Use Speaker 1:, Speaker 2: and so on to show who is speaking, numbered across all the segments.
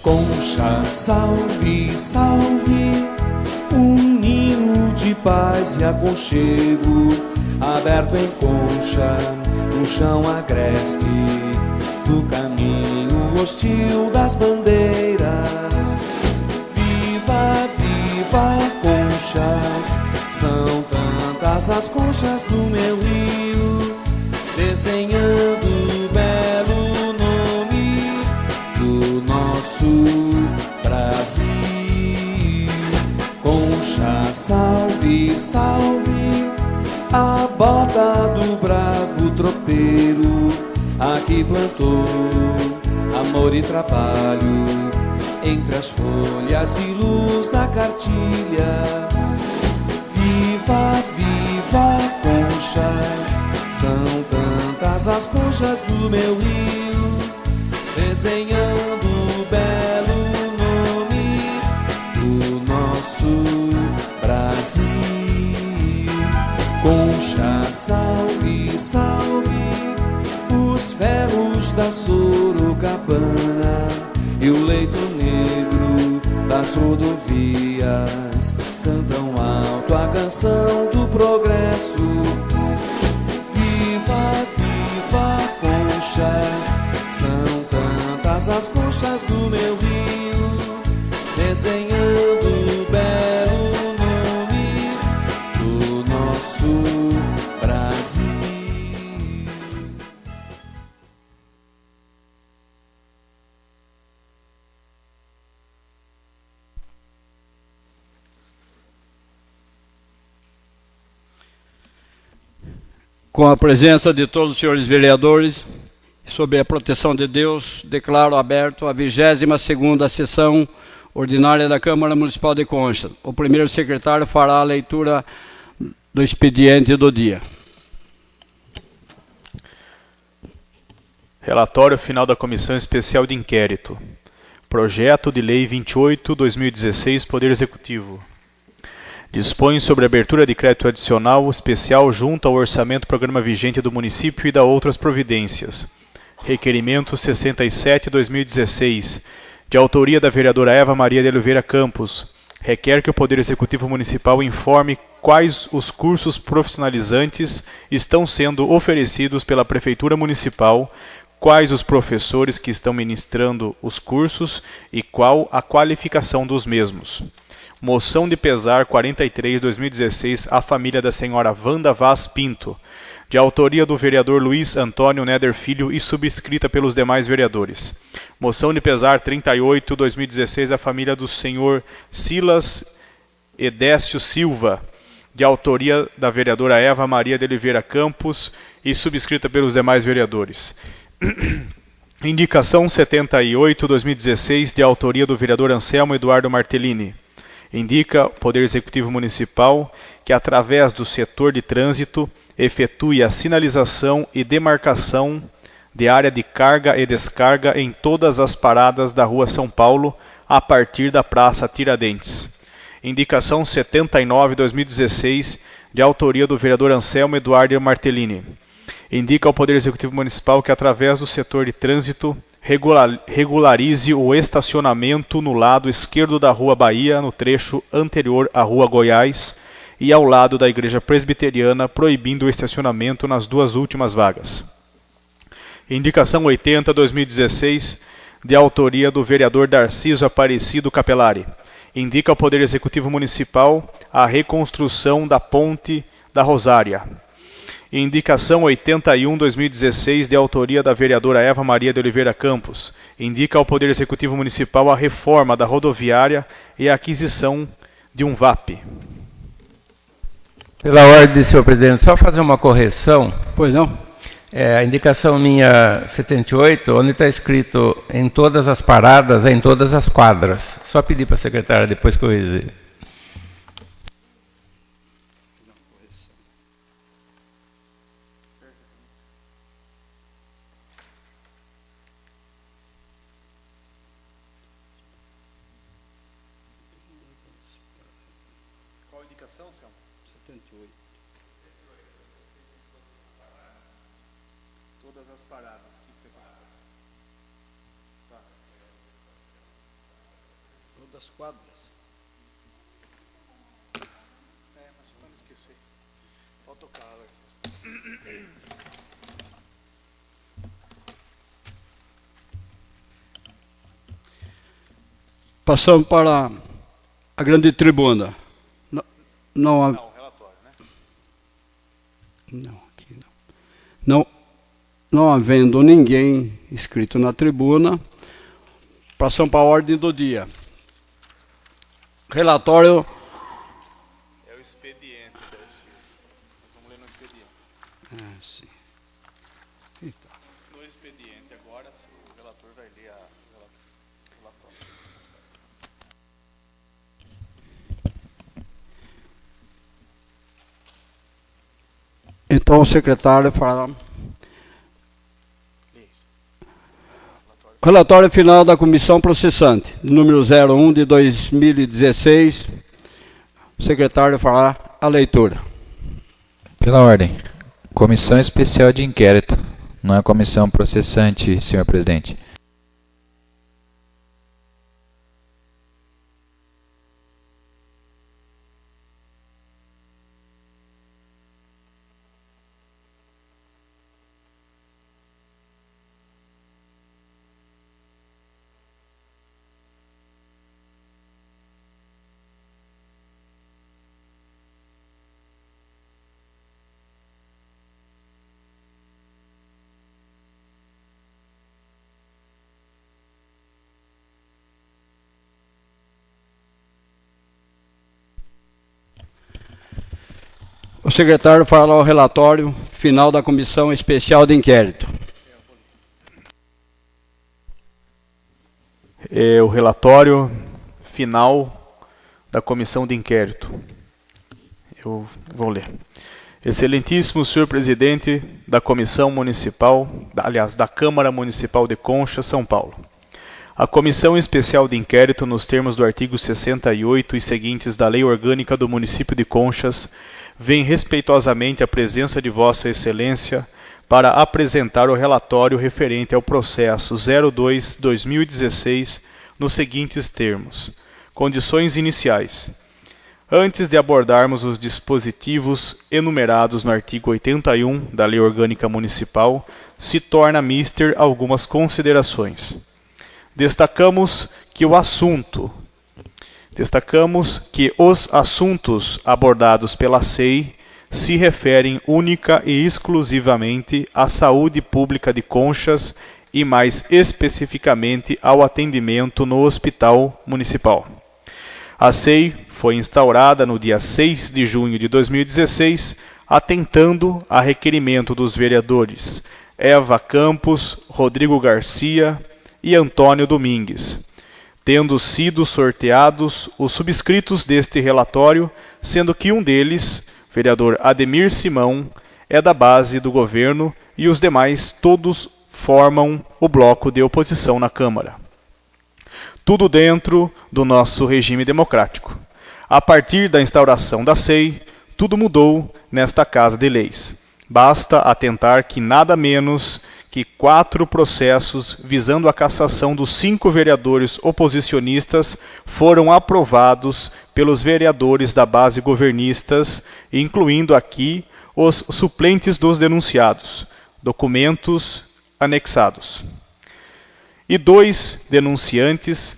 Speaker 1: Concha, salve, salve, um ninho de paz e aconchego, aberto em concha, no chão agreste, do caminho hostil das bandeiras. Viva, viva, conchas, são tantas as conchas do meu rio, desenhando o belo nome do nosso Brasil. Concha, salve, salve, a bota do bravo tropeiro, aqui plantou amor e trabalho, entre as folhas e luz da cartilha. Viva, viva, conchas, são tantas as conchas do meu rio, desenhando o belo nome do nosso Brasil. Concha, salve, salve, os ferros da Sorocabana e o leito negro das rodovias cantam alto a canção do progresso. Viva, viva, conchas, são tantas as conchas do meu rio, desenhando o belo nome do nosso Brasil.
Speaker 2: Com a presença de todos os senhores vereadores, sob a proteção de Deus, declaro aberto a 22ª sessão ordinária da Câmara Municipal de Conchas. O primeiro secretário fará a leitura do expediente do dia.
Speaker 3: Relatório final da Comissão Especial de Inquérito. Projeto de Lei 28/2016, Poder Executivo. Dispõe sobre a abertura de crédito adicional especial junto ao orçamento programa vigente do município e da outras providências. Requerimento 67/2016, de autoria da vereadora Eva Maria de Oliveira Campos. Requer que o Poder Executivo Municipal informe quais os cursos profissionalizantes estão sendo oferecidos pela Prefeitura Municipal, quais os professores que estão ministrando os cursos e qual a qualificação dos mesmos. Moção de pesar 43/2016 à família da senhora Wanda Vaz Pinto, de autoria do vereador Luiz Antônio Neder Filho e subscrita pelos demais vereadores. Moção de pesar 38/2016 à família do senhor Silas Edécio Silva, de autoria da vereadora Eva Maria de Oliveira Campos e subscrita pelos demais vereadores. Indicação 78/2016, de autoria do vereador Anselmo Eduardo Martellini. Indica o Poder Executivo Municipal que, através do setor de trânsito, efetue a sinalização e demarcação de área de carga e descarga em todas as paradas da Rua São Paulo, a partir da Praça Tiradentes. Indicação 79/2016, de autoria do vereador Anselmo Eduardo Martellini. Indica ao Poder Executivo Municipal que, através do setor de trânsito, regularize o estacionamento no lado esquerdo da Rua Bahia, no trecho anterior à Rua Goiás e ao lado da Igreja Presbiteriana, proibindo o estacionamento nas duas últimas vagas. Indicação 80/2016, de autoria do vereador Darciso Aparecido Capelari. Indica ao Poder Executivo Municipal a reconstrução da Ponte da Rosária. Indicação 81/2016, de autoria da vereadora Eva Maria de Oliveira Campos. Indica ao Poder Executivo Municipal a reforma da rodoviária e a aquisição de um VAP.
Speaker 4: Pela ordem, senhor presidente, só fazer uma correção.
Speaker 2: Pois não?
Speaker 4: A indicação minha 78, onde está escrito em todas as paradas, é em todas as quadras. Só pedir para a secretária depois corrigir.
Speaker 3: Qual a indicação, Selma?
Speaker 2: 78.
Speaker 3: Todas as paradas. O que você fala? Tá.
Speaker 2: das quadras.
Speaker 3: Mas para não esquecer. Pode tocar, Alex.
Speaker 2: Passamos para a grande tribuna. Não,
Speaker 3: o relatório, né?
Speaker 2: Não havendo ninguém inscrito na tribuna, passamos para a ordem do dia. Relatório.
Speaker 3: É o expediente, Darciso. Vamos ler no expediente.
Speaker 2: Sim.
Speaker 3: No expediente, agora o relator vai ler o relatório.
Speaker 2: Então o secretário fala. Relatório final da comissão processante, número 01 de 2016. O secretário fará a leitura.
Speaker 5: Pela ordem. Comissão Especial de Inquérito. Não é comissão processante, senhor presidente.
Speaker 2: O secretário fará o relatório final da comissão especial de inquérito.
Speaker 3: É o relatório final da comissão de inquérito. Eu vou ler. Excelentíssimo senhor presidente da Comissão Municipal, da Câmara Municipal de Conchas, São Paulo. A Comissão Especial de Inquérito, nos termos do artigo 68 e seguintes da Lei Orgânica do Município de Conchas, vem respeitosamente à presença de Vossa Excelência para apresentar o relatório referente ao processo 02-2016 nos seguintes termos. Condições iniciais. Antes de abordarmos os dispositivos enumerados no artigo 81 da Lei Orgânica Municipal, se torna mister algumas considerações. Destacamos que os assuntos abordados pela SEI se referem única e exclusivamente à saúde pública de Conchas e mais especificamente ao atendimento no Hospital Municipal. A SEI foi instaurada no dia 6 de junho de 2016, atentando a requerimento dos vereadores Eva Campos, Rodrigo Garcia e Antônio Domingues, tendo sido sorteados os subscritos deste relatório, sendo que um deles, vereador Ademir Simão, é da base do governo e os demais todos formam o bloco de oposição na Câmara. Tudo dentro do nosso regime democrático. A partir da instauração da SEI, tudo mudou nesta Casa de Leis. Basta atentar que nada menos que 4 processos visando a cassação dos 5 vereadores oposicionistas foram aprovados pelos vereadores da base governistas, incluindo aqui os suplentes dos denunciados, documentos anexados. E 2 denunciantes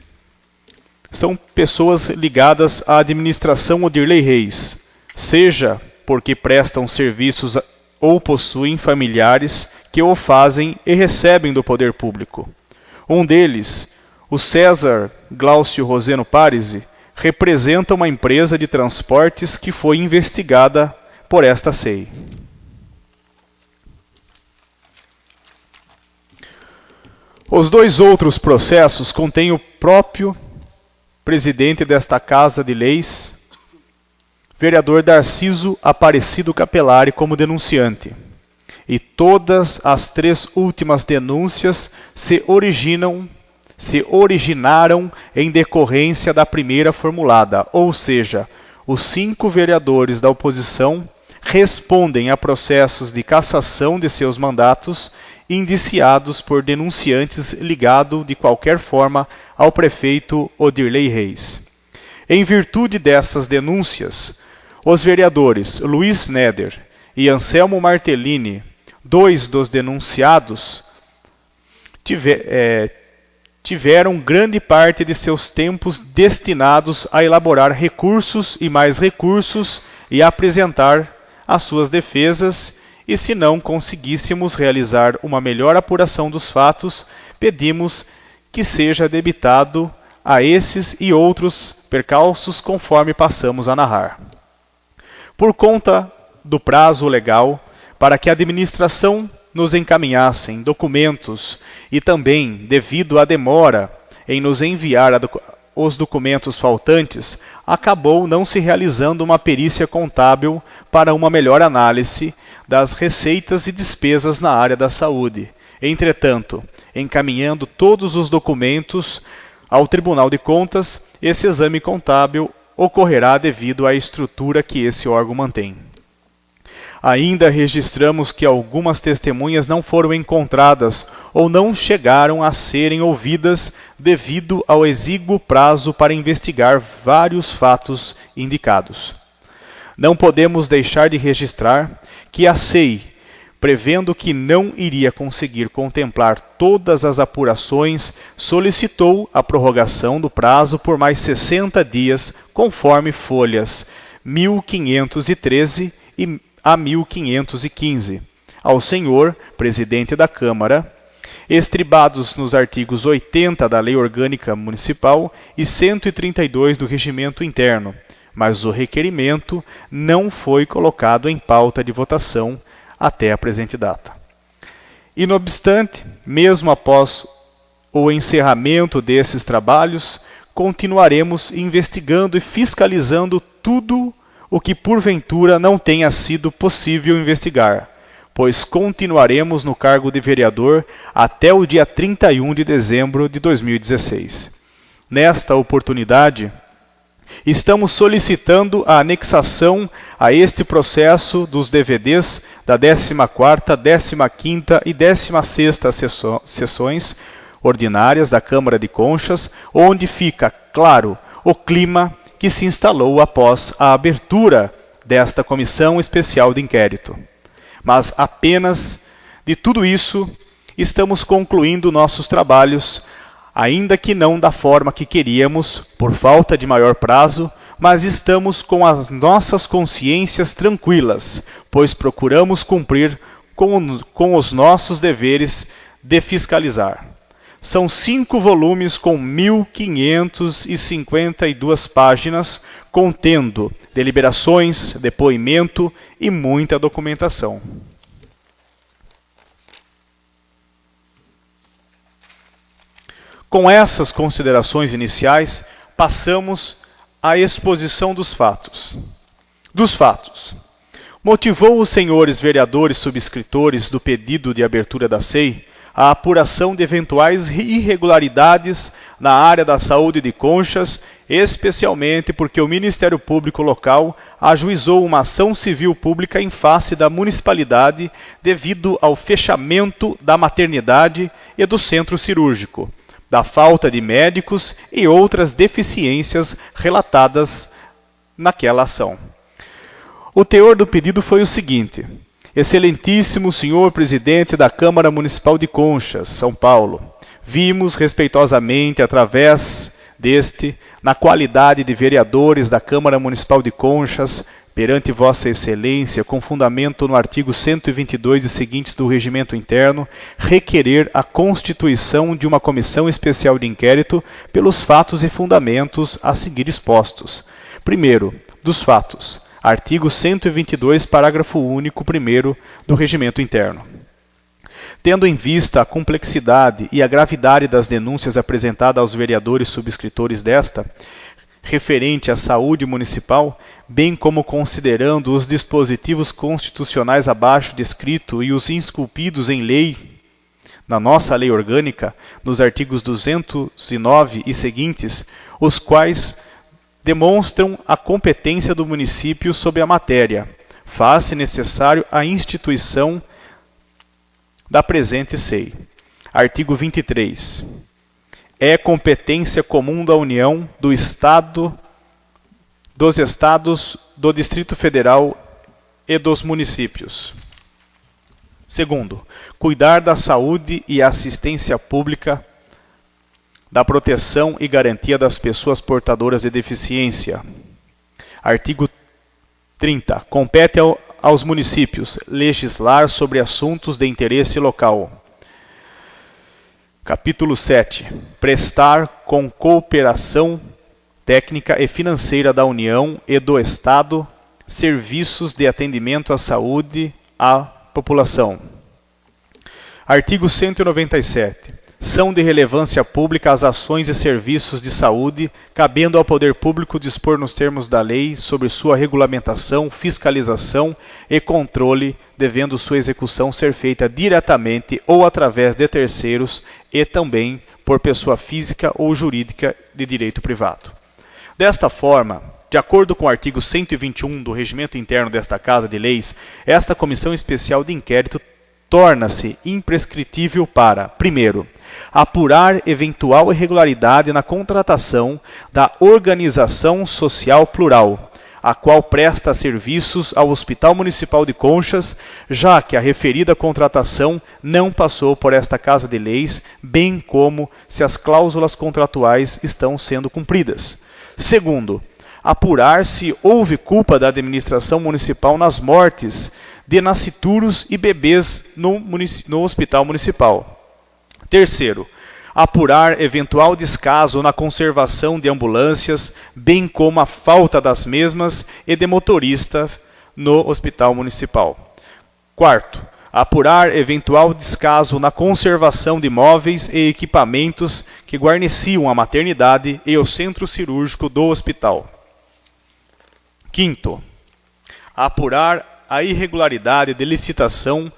Speaker 3: são pessoas ligadas à administração Odirley Reis, seja porque prestam serviços ou possuem familiares que o fazem e recebem do poder público. Um deles, o César Glaucio Roseno Parisi, representa uma empresa de transportes que foi investigada por esta SEI. Os 2 outros processos contêm o próprio presidente desta Casa de Leis, vereador Darciso Aparecido Capelari, como denunciante. E todas as 3 últimas denúncias se originaram em decorrência da primeira formulada, ou seja, os 5 vereadores da oposição respondem a processos de cassação de seus mandatos indiciados por denunciantes ligados de qualquer forma ao prefeito Odirley Reis. Em virtude dessas denúncias, os vereadores Luiz Neder e Anselmo Martellini, dois dos denunciados, tiveram grande parte de seus tempos destinados a elaborar recursos e mais recursos e apresentar as suas defesas, e se não conseguíssemos realizar uma melhor apuração dos fatos, pedimos que seja debitado a esses e outros percalços conforme passamos a narrar. Por conta do prazo legal para que a administração nos encaminhassem documentos e também devido à demora em nos enviar os documentos faltantes, acabou não se realizando uma perícia contábil para uma melhor análise das receitas e despesas na área da saúde. Entretanto, encaminhando todos os documentos ao Tribunal de Contas, esse exame contábil ocorrerá devido à estrutura que esse órgão mantém. Ainda registramos que algumas testemunhas não foram encontradas ou não chegaram a serem ouvidas devido ao exíguo prazo para investigar vários fatos indicados. Não podemos deixar de registrar que a SEI, prevendo que não iria conseguir contemplar todas as apurações, solicitou a prorrogação do prazo por mais 60 dias, conforme folhas 1513 a 1515, ao senhor presidente da Câmara, estribados nos artigos 80 da Lei Orgânica Municipal e 132 do Regimento Interno, mas o requerimento não foi colocado em pauta de votação até a presente data. E, não obstante, mesmo após o encerramento desses trabalhos, continuaremos investigando e fiscalizando tudo o que porventura não tenha sido possível investigar, pois continuaremos no cargo de vereador até o dia 31 de dezembro de 2016. Nesta oportunidade, estamos solicitando a anexação a este processo dos DVDs da 14ª, 15ª e 16ª sessões ordinárias da Câmara de Conchas, onde fica claro o clima que se instalou após a abertura desta comissão especial de inquérito. Mas apenas de tudo isso estamos concluindo nossos trabalhos, ainda que não da forma que queríamos, por falta de maior prazo, mas estamos com as nossas consciências tranquilas, pois procuramos cumprir com os nossos deveres de fiscalizar. São 5 volumes com 1.552 páginas, contendo deliberações, depoimento e muita documentação. Com essas considerações iniciais, passamos à exposição dos fatos. Motivou os senhores vereadores subscritores do pedido de abertura da SEI a apuração de eventuais irregularidades na área da saúde de Conchas, especialmente porque o Ministério Público local ajuizou uma ação civil pública em face da municipalidade devido ao fechamento da maternidade e do centro cirúrgico, da falta de médicos e outras deficiências relatadas naquela ação. O teor do pedido foi o seguinte: Excelentíssimo senhor presidente da Câmara Municipal de Conchas, São Paulo, vimos respeitosamente através deste, na qualidade de vereadores da Câmara Municipal de Conchas, perante Vossa Excelência, com fundamento no artigo 122 e seguintes do Regimento Interno, requerer a constituição de uma comissão especial de inquérito pelos fatos e fundamentos a seguir expostos. Primeiro, dos fatos. Artigo 122, parágrafo único, 1º do Regimento Interno. Tendo em vista a complexidade e a gravidade das denúncias apresentadas aos vereadores subscritores desta, referente à saúde municipal, bem como considerando os dispositivos constitucionais abaixo descrito e os esculpidos em lei, na nossa lei orgânica, nos artigos 209 e seguintes, os quais demonstram a competência do município sobre a matéria, faz-se necessário a instituição da presente SEI. Artigo 23. É competência comum da União, do Estado, dos Estados, do Distrito Federal e dos municípios. Segundo, cuidar da saúde e assistência pública, da proteção e garantia das pessoas portadoras de deficiência. Artigo 30. Compete aos municípios legislar sobre assuntos de interesse local. Capítulo 7. Prestar com cooperação técnica e financeira da União e do Estado serviços de atendimento à saúde à população. Artigo 197. São de relevância pública as ações e serviços de saúde, cabendo ao poder público dispor nos termos da lei sobre sua regulamentação, fiscalização e controle, devendo sua execução ser feita diretamente ou através de terceiros e também por pessoa física ou jurídica de direito privado. Desta forma, de acordo com o artigo 121 do Regimento Interno desta Casa de Leis, esta Comissão Especial de Inquérito torna-se imprescritível para, primeiro, apurar eventual irregularidade na contratação da Organização Social Plural, a qual presta serviços ao Hospital Municipal de Conchas, já que a referida contratação não passou por esta Casa de Leis, bem como se as cláusulas contratuais estão sendo cumpridas. Segundo, apurar se houve culpa da administração municipal nas mortes de nascituros e bebês no Hospital Municipal. Terceiro, apurar eventual descaso na conservação de ambulâncias, bem como a falta das mesmas e de motoristas no Hospital Municipal. Quarto, apurar eventual descaso na conservação de móveis e equipamentos que guarneciam a maternidade e o centro cirúrgico do hospital. Quinto, apurar a irregularidade de licitação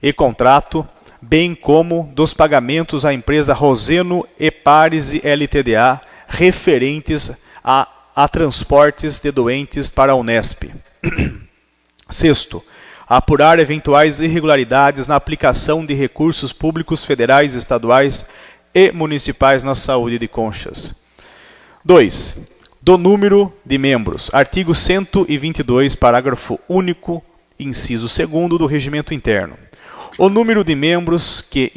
Speaker 3: e contrato, bem como dos pagamentos à empresa Roseno e Pares Ltda, referentes a transportes de doentes para a Unesp. Sexto, apurar eventuais irregularidades na aplicação de recursos públicos federais, estaduais e municipais na saúde de Conchas. 2. Do número de membros. Artigo 122, parágrafo único, inciso 2º do Regimento Interno. O número de membros que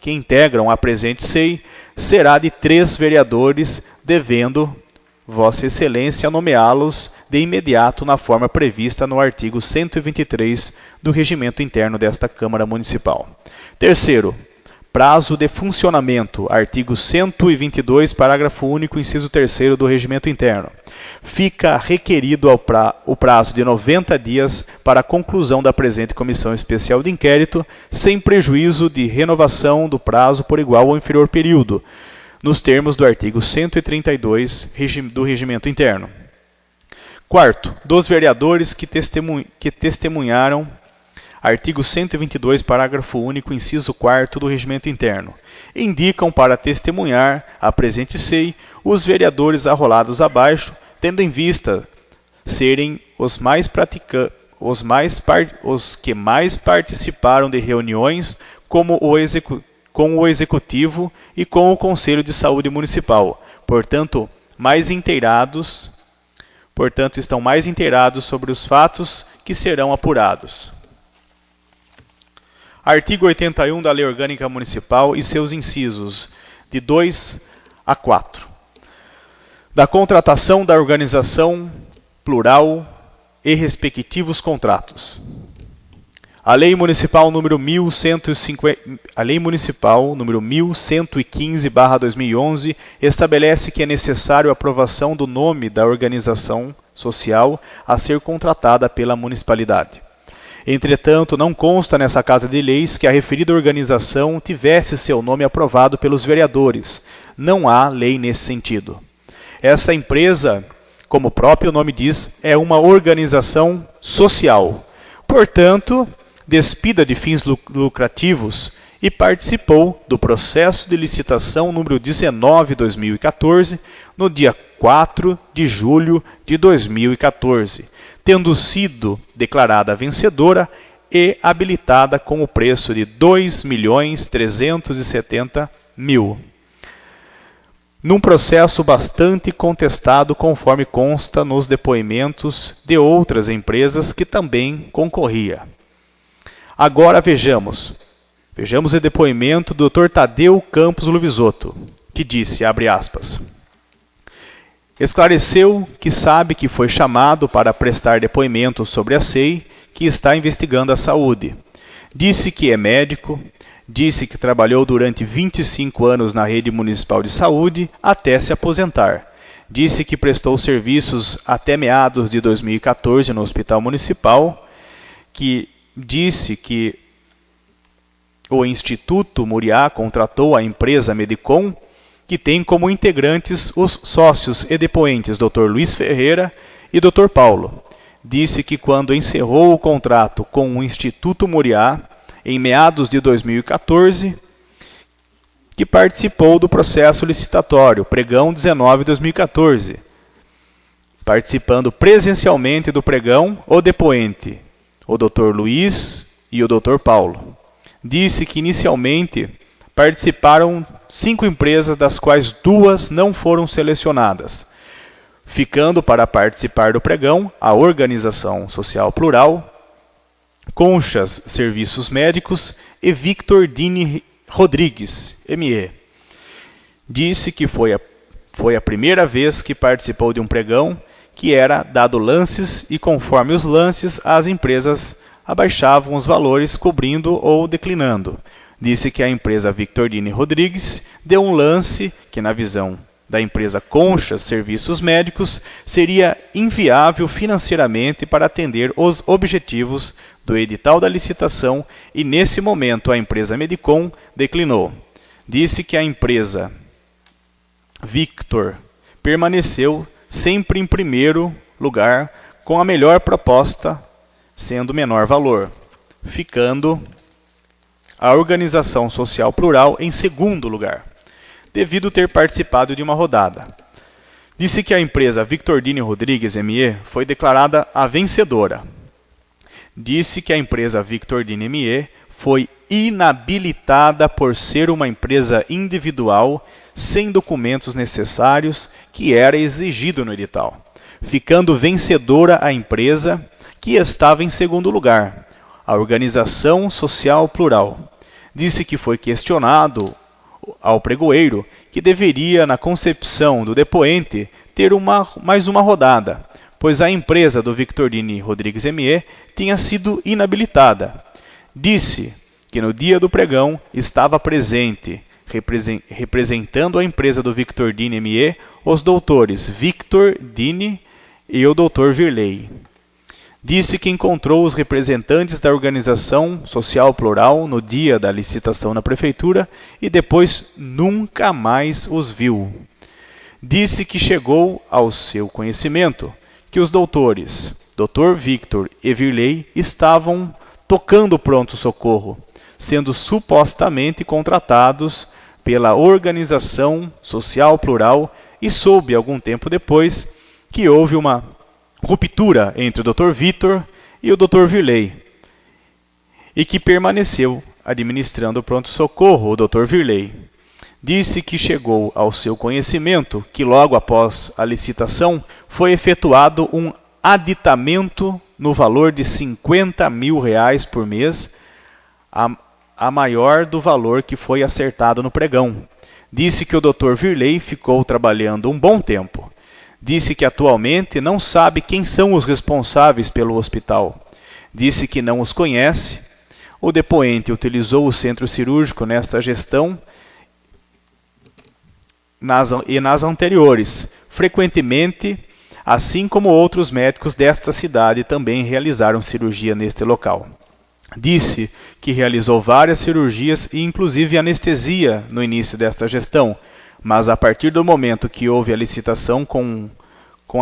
Speaker 3: integram a presente SEI será de 3 vereadores, devendo Vossa Excelência nomeá-los de imediato na forma prevista no artigo 123 do Regimento Interno desta Câmara Municipal. Terceiro, prazo de funcionamento. Artigo 122, parágrafo único, inciso 3º do Regimento Interno. Fica requerido o prazo de 90 dias para a conclusão da presente Comissão Especial de Inquérito, sem prejuízo de renovação do prazo por igual ou inferior período, nos termos do artigo 132 do Regimento Interno. Quarto, dos vereadores que testemunharam. Artigo 122, parágrafo único, inciso 4º do Regimento Interno. Indicam para testemunhar a presente SEI os vereadores arrolados abaixo, tendo em vista serem os que mais participaram de reuniões com o Executivo e com o Conselho de Saúde Municipal. Portanto, estão mais inteirados sobre os fatos que serão apurados. Artigo 81 da Lei Orgânica Municipal e seus incisos de 2 a 4. Da contratação da organização plural e respectivos contratos. A Lei Municipal número 1115/2011 estabelece que é necessário a aprovação do nome da organização social a ser contratada pela municipalidade. Entretanto, não consta nessa Casa de Leis que a referida organização tivesse seu nome aprovado pelos vereadores. Não há lei nesse sentido. Essa empresa, como o próprio nome diz, é uma organização social. Portanto, despida de fins lucrativos e participou do processo de licitação número 19/2014, no dia 4 de julho de 2014, tendo sido declarada vencedora e habilitada com o preço de R$ 2.370.000. Num processo bastante contestado, conforme consta nos depoimentos de outras empresas que também concorria. Agora vejamos o depoimento do Dr. Tadeu Campos Luvisotto, que disse, abre aspas, esclareceu que sabe que foi chamado para prestar depoimento sobre a SEI, que está investigando a saúde. Disse que é médico, disse que trabalhou durante 25 anos na rede municipal de saúde até se aposentar. Disse que prestou serviços até meados de 2014 no Hospital Municipal, que disse que o Instituto Muriá contratou a empresa Medicom, que tem como integrantes os sócios e depoentes Dr. Luiz Ferreira e Dr. Paulo. Disse que quando encerrou o contrato com o Instituto Muriá, em meados de 2014, que participou do processo licitatório, pregão 19/2014, participando presencialmente do pregão o depoente, o Dr. Luiz e o Dr. Paulo. Disse que inicialmente participaram 5 empresas, das quais 2 não foram selecionadas, ficando para participar do pregão a Organização Social Plural, Conchas Serviços Médicos e Victor Dini Rodrigues, ME. Disse que foi a primeira vez que participou de um pregão que era dado lances e conforme os lances as empresas abaixavam os valores cobrindo ou declinando. Disse que a empresa Victor Dini Rodrigues deu um lance que na visão da empresa Conchas Serviços Médicos seria inviável financeiramente para atender os objetivos do edital da licitação e nesse momento a empresa Medicom declinou. Disse que a empresa Victor permaneceu sempre em primeiro lugar com a melhor proposta, sendo menor valor, ficando a Organização Social Plural em segundo lugar, devido ter participado de uma rodada. Disse que a empresa Victor Dini Rodrigues ME foi declarada a vencedora. Disse que a empresa Victor Dini ME foi inabilitada por ser uma empresa individual sem documentos necessários que era exigido no edital, ficando vencedora a empresa que estava em segundo lugar, a Organização Social Plural. Disse que foi questionado ao pregoeiro que deveria, na concepção do depoente, ter mais uma rodada, pois a empresa do Victor Dini Rodrigues ME tinha sido inabilitada. Disse que no dia do pregão estava presente, representando a empresa do Victor Dini ME, os doutores Victor Dini e o Dr. Virley. Disse que encontrou os representantes da Organização Social Plural no dia da licitação na prefeitura e depois nunca mais os viu. Disse que chegou ao seu conhecimento que os doutores Dr. Victor e Virley estavam tocando pronto-socorro, sendo supostamente contratados pela Organização Social Plural e soube algum tempo depois que houve uma ruptura entre o Dr. Victor e o Dr. Virley e que permaneceu administrando o pronto-socorro o Dr. Virley. Disse que chegou ao seu conhecimento que logo após a licitação foi efetuado um aditamento no valor de R$50 mil por mês, a maior do valor que foi acertado no pregão. Disse que o Dr. Virley ficou trabalhando um bom tempo. Disse que atualmente não sabe quem são os responsáveis pelo hospital. Disse que não os conhece. O depoente utilizou o centro cirúrgico nesta gestão e nas anteriores. Frequentemente, assim como outros médicos desta cidade também realizaram cirurgia neste local. Disse que realizou várias cirurgias e inclusive anestesia no início desta gestão, mas a partir do momento que houve a licitação com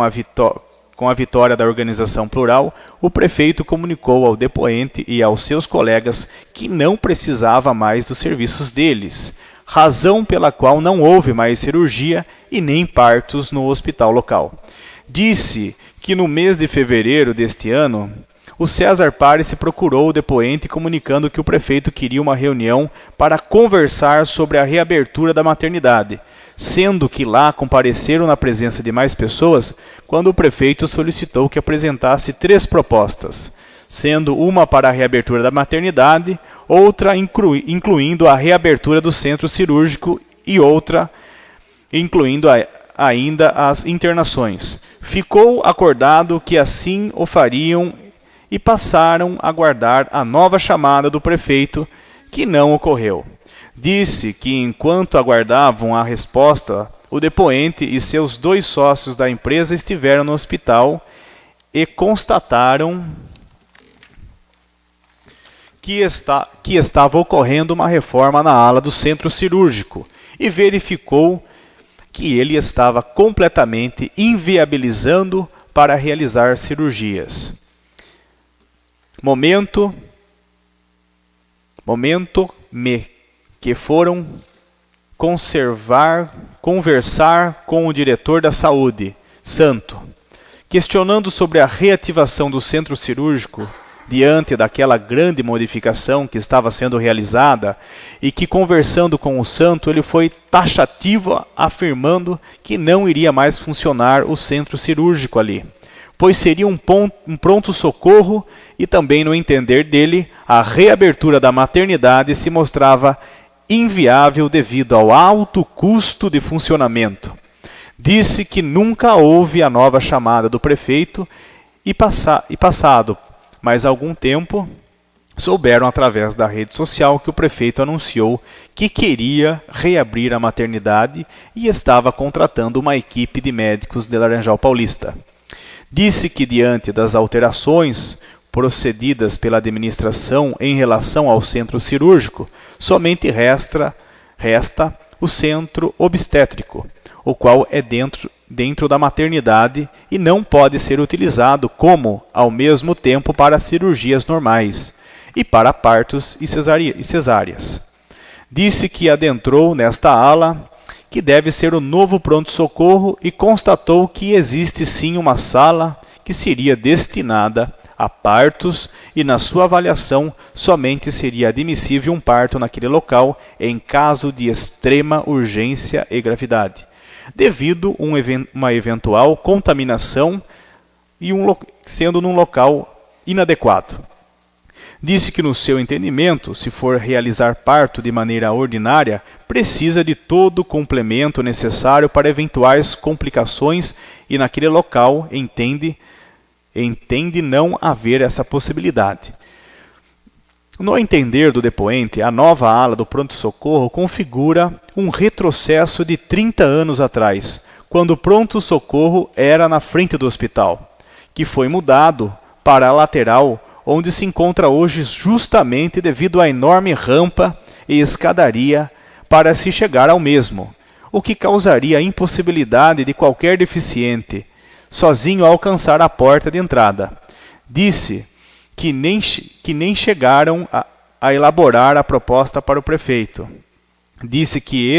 Speaker 3: a vitória da Organização Plural, o prefeito comunicou ao depoente e aos seus colegas que não precisava mais dos serviços deles, razão pela qual não houve mais cirurgia e nem partos no hospital local. Disse que no mês de fevereiro deste ano, o César Pares procurou o depoente comunicando que o prefeito queria uma reunião para conversar sobre a reabertura da maternidade, sendo que lá compareceram na presença de mais pessoas quando o prefeito solicitou que apresentasse 3 propostas, sendo uma para a reabertura da maternidade, outra incluindo a reabertura do centro cirúrgico e outra incluindo ainda as internações. Ficou acordado que assim o fariam e passaram a aguardar a nova chamada do prefeito, que não ocorreu. Disse que enquanto aguardavam a resposta, o depoente e seus 2 sócios da empresa estiveram no hospital e constataram que estava ocorrendo uma reforma na ala do centro cirúrgico e verificou que ele estava completamente inviabilizando para realizar cirurgias. Momento que foram conversar com o diretor da saúde, Santo, questionando sobre a reativação do centro cirúrgico diante daquela grande modificação que estava sendo realizada e que, conversando com o Santo, ele foi taxativo afirmando que não iria mais funcionar o centro cirúrgico ali, pois seria um pronto-socorro e também, no entender dele, a reabertura da maternidade se mostrava inviável devido ao alto custo de funcionamento. Disse que nunca houve a nova chamada do prefeito e passado mais algum tempo, souberam através da rede social que o prefeito anunciou que queria reabrir a maternidade e estava contratando uma equipe de médicos de Laranjal Paulista. Disse que, diante das alterações procedidas pela administração em relação ao centro cirúrgico, somente resta o centro obstétrico, o qual é dentro da maternidade e não pode ser utilizado como, ao mesmo tempo, para cirurgias normais e para partos e cesáreas. Disse que adentrou nesta ala, que deve ser o novo pronto-socorro, e constatou que existe sim uma sala que seria destinada a partos e, na sua avaliação, somente seria admissível um parto naquele local em caso de extrema urgência e gravidade, devido a uma eventual contaminação e sendo num local inadequado. Disse que, no seu entendimento, se for realizar parto de maneira ordinária, precisa de todo o complemento necessário para eventuais complicações e naquele local entende não haver essa possibilidade. No entender do depoente, a nova ala do pronto-socorro configura um retrocesso de 30 anos atrás, quando o pronto-socorro era na frente do hospital, que foi mudado para a lateral, onde se encontra hoje justamente devido à enorme rampa e escadaria para se chegar ao mesmo, o que causaria a impossibilidade de qualquer deficiente sozinho alcançar a porta de entrada. Disse que nem chegaram a elaborar a proposta para o prefeito. Disse que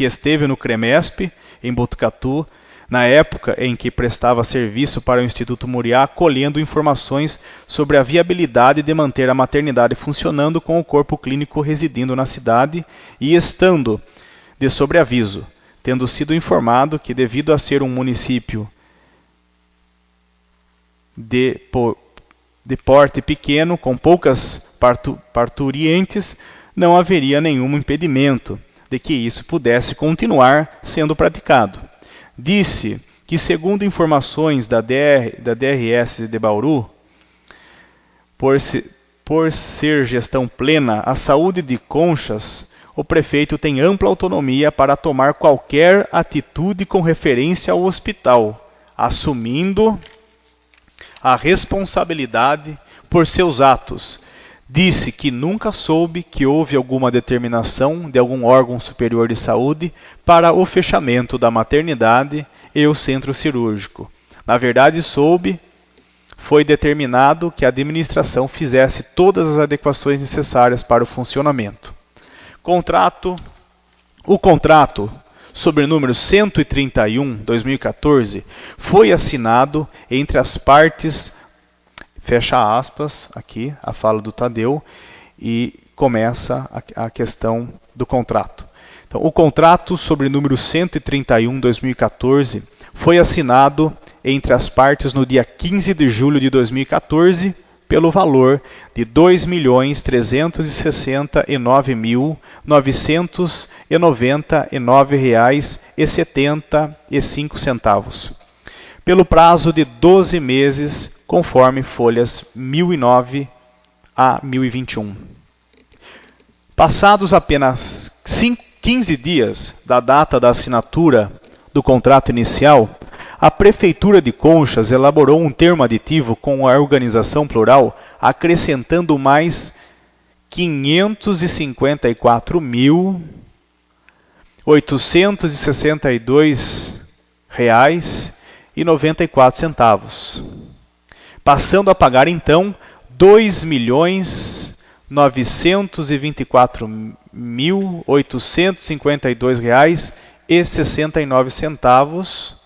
Speaker 3: esteve no CREMESP, em Botucatu, na época em que prestava serviço para o Instituto Muriá, colhendo informações sobre a viabilidade de manter a maternidade funcionando com o corpo clínico residindo na cidade e estando de sobreaviso, tendo sido informado que, devido a ser um município de porte pequeno, com poucas parturientes, não haveria nenhum impedimento de que isso pudesse continuar sendo praticado. Disse que, segundo informações da DRS de Bauru, por ser gestão plena, a saúde de Conchas, o prefeito tem ampla autonomia para tomar qualquer atitude com referência ao hospital, assumindo a responsabilidade por seus atos. Disse que nunca soube que houve alguma determinação de algum órgão superior de saúde para o fechamento da maternidade e o centro cirúrgico. Na verdade, foi determinado que a administração fizesse todas as adequações necessárias para o funcionamento. O contrato sobre o número 131/2014 foi assinado entre as partes, fecha aspas, aqui a fala do Tadeu, e começa a questão do contrato. Então, o contrato sobre o número 131/2014 foi assinado entre as partes no dia 15 de julho de 2014, pelo valor de R$ 2.369.999,75, pelo prazo de 12 meses, conforme folhas 1009 a 1021. Passados apenas 15 dias da data da assinatura do contrato inicial, a Prefeitura de Conchas elaborou um termo aditivo com a organização plural, acrescentando mais R$ 554.862,94, passando a pagar então R$ 2.924.852,69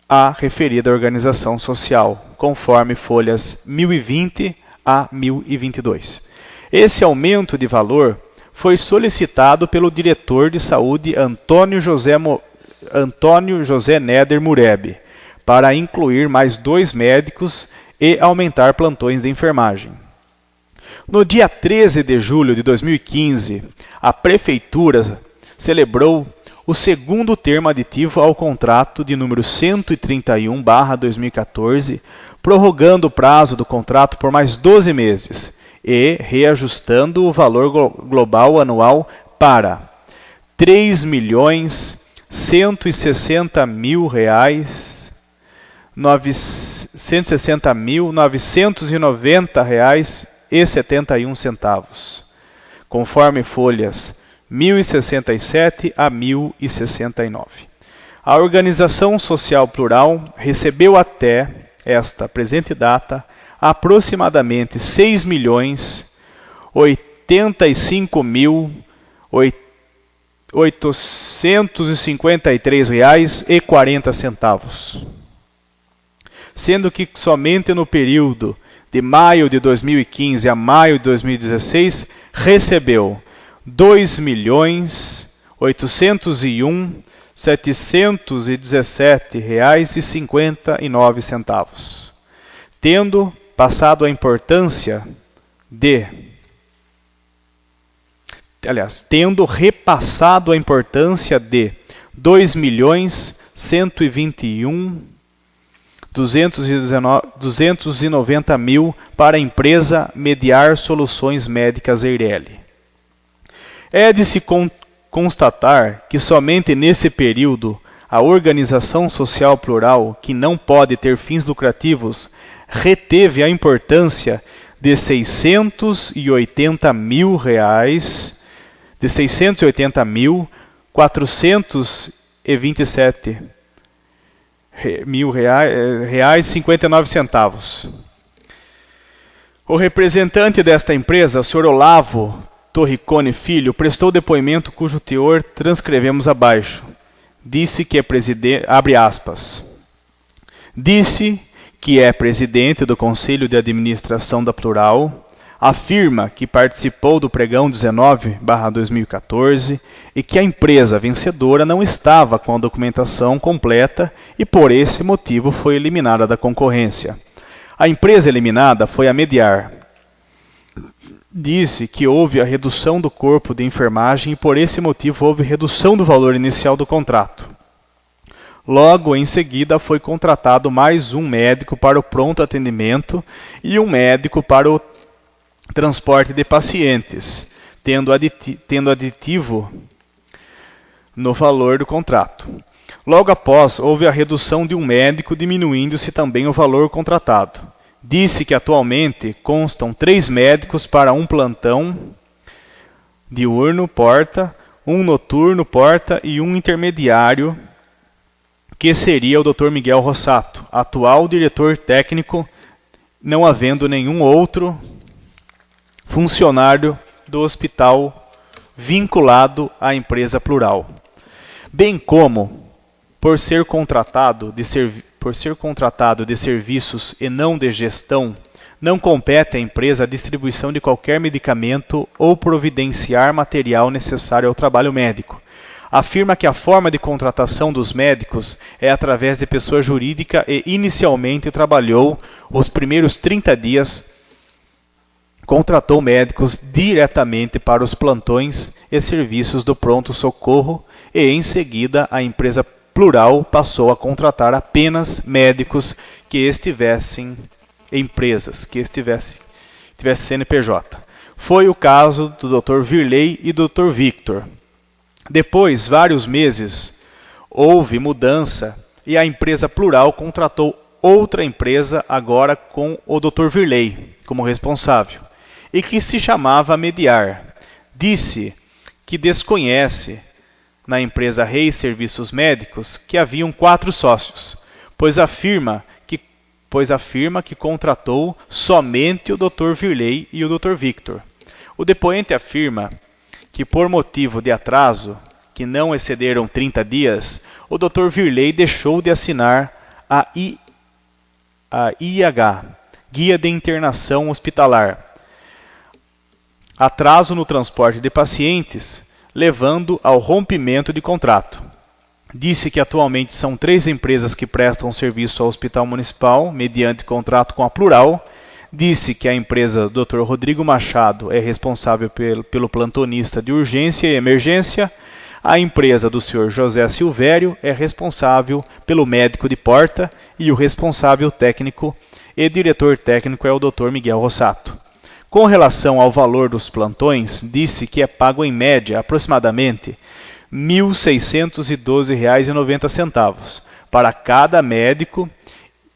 Speaker 3: à referida organização social, conforme folhas 1020 a 1022. Esse aumento de valor foi solicitado pelo diretor de saúde Antônio José Néder Mureb, para incluir mais 2 médicos e aumentar plantões de enfermagem. No dia 13 de julho de 2015, a Prefeitura celebrou o segundo termo aditivo ao contrato de número 131/2014, prorrogando o prazo do contrato por mais 12 meses e reajustando o valor global anual para R$ 3.160.990,71, conforme folhas 1067 a 1069. A Organização Social Plural recebeu até esta presente data aproximadamente R$ 6.085.853,40, sendo que somente no período de maio de 2015 a maio de 2016 recebeu R$ 2.801.717,59, tendo repassado a importância de R$ 2.121.290 para a empresa Mediar Soluções Médicas Eireli. É de se constatar que somente nesse período a Organização Social Plural, que não pode ter fins lucrativos, reteve a importância de R$ 680.427,59. O representante desta empresa, o Sr. Olavo Torricone Filho, prestou depoimento cujo teor transcrevemos abaixo. Disse que é presidente, abre aspas, disse que é presidente do Conselho de Administração da Plural, afirma que participou do pregão 19/2014 e que a empresa vencedora não estava com a documentação completa e por esse motivo foi eliminada da concorrência. A empresa eliminada foi a Mediar. Disse que houve a redução do corpo de enfermagem e por esse motivo houve redução do valor inicial do contrato. Logo em seguida foi contratado mais um médico para o pronto atendimento e um médico para o transporte de pacientes, tendo aditivo no valor do contrato. Logo após, houve a redução de um médico, diminuindo-se também o valor contratado. Disse que atualmente constam 3 médicos para um plantão diurno, porta, um noturno, porta e um intermediário, que seria o Dr. Miguel Rossato, atual diretor técnico, não havendo nenhum outro funcionário do Hospital vinculado à empresa plural, bem como por ser contratado de serviços e não de gestão, não compete à empresa a distribuição de qualquer medicamento ou providenciar material necessário ao trabalho médico. Afirma que a forma de contratação dos médicos é através de pessoa jurídica e inicialmente trabalhou os primeiros 30 dias, contratou médicos diretamente para os plantões e serviços do pronto-socorro e, em seguida, a empresa plural passou a contratar apenas médicos que estivessem tivessem CNPJ. Foi o caso do Dr. Virley e do Dr. Victor. Depois, vários meses, houve mudança e a empresa plural contratou outra empresa, agora com o Dr. Virley como responsável, e que se chamava Mediar. Disse que desconhece na empresa Reis Serviços Médicos que haviam 4 sócios, pois afirma que contratou somente o Dr. Virley e o Dr. Victor. O depoente afirma que, por motivo de atraso, que não excederam 30 dias, o Dr. Virley deixou de assinar a IH, Guia de Internação Hospitalar. Atraso no transporte de pacientes, levando ao rompimento de contrato. Disse que atualmente são 3 empresas que prestam serviço ao Hospital Municipal, mediante contrato com a Plural. Disse que a empresa do Dr. Rodrigo Machado é responsável pelo plantonista de urgência e emergência. A empresa do Sr. José Silvério é responsável pelo médico de porta e o responsável técnico e diretor técnico é o Dr. Miguel Rossato. Com relação ao valor dos plantões, disse que é pago em média aproximadamente R$ 1.612,90 para cada médico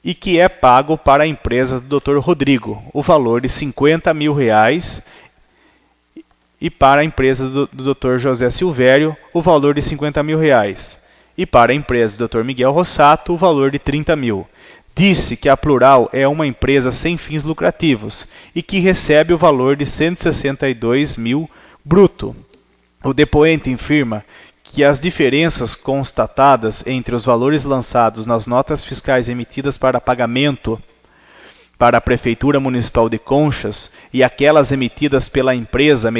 Speaker 3: e que é pago para a empresa do Dr. Rodrigo o valor de R$ 50 mil e para a empresa do Dr. José Silvério o valor de R$ 50 mil e para a empresa do Dr. Miguel Rossato o valor de R$ 30 mil. Disse que a Plural é uma empresa sem fins lucrativos e que recebe o valor de R$ 162 mil bruto. O depoente afirma que as diferenças constatadas entre os valores lançados nas notas fiscais emitidas para pagamento para a Prefeitura Municipal de Conchas e aquelas emitidas pela empresa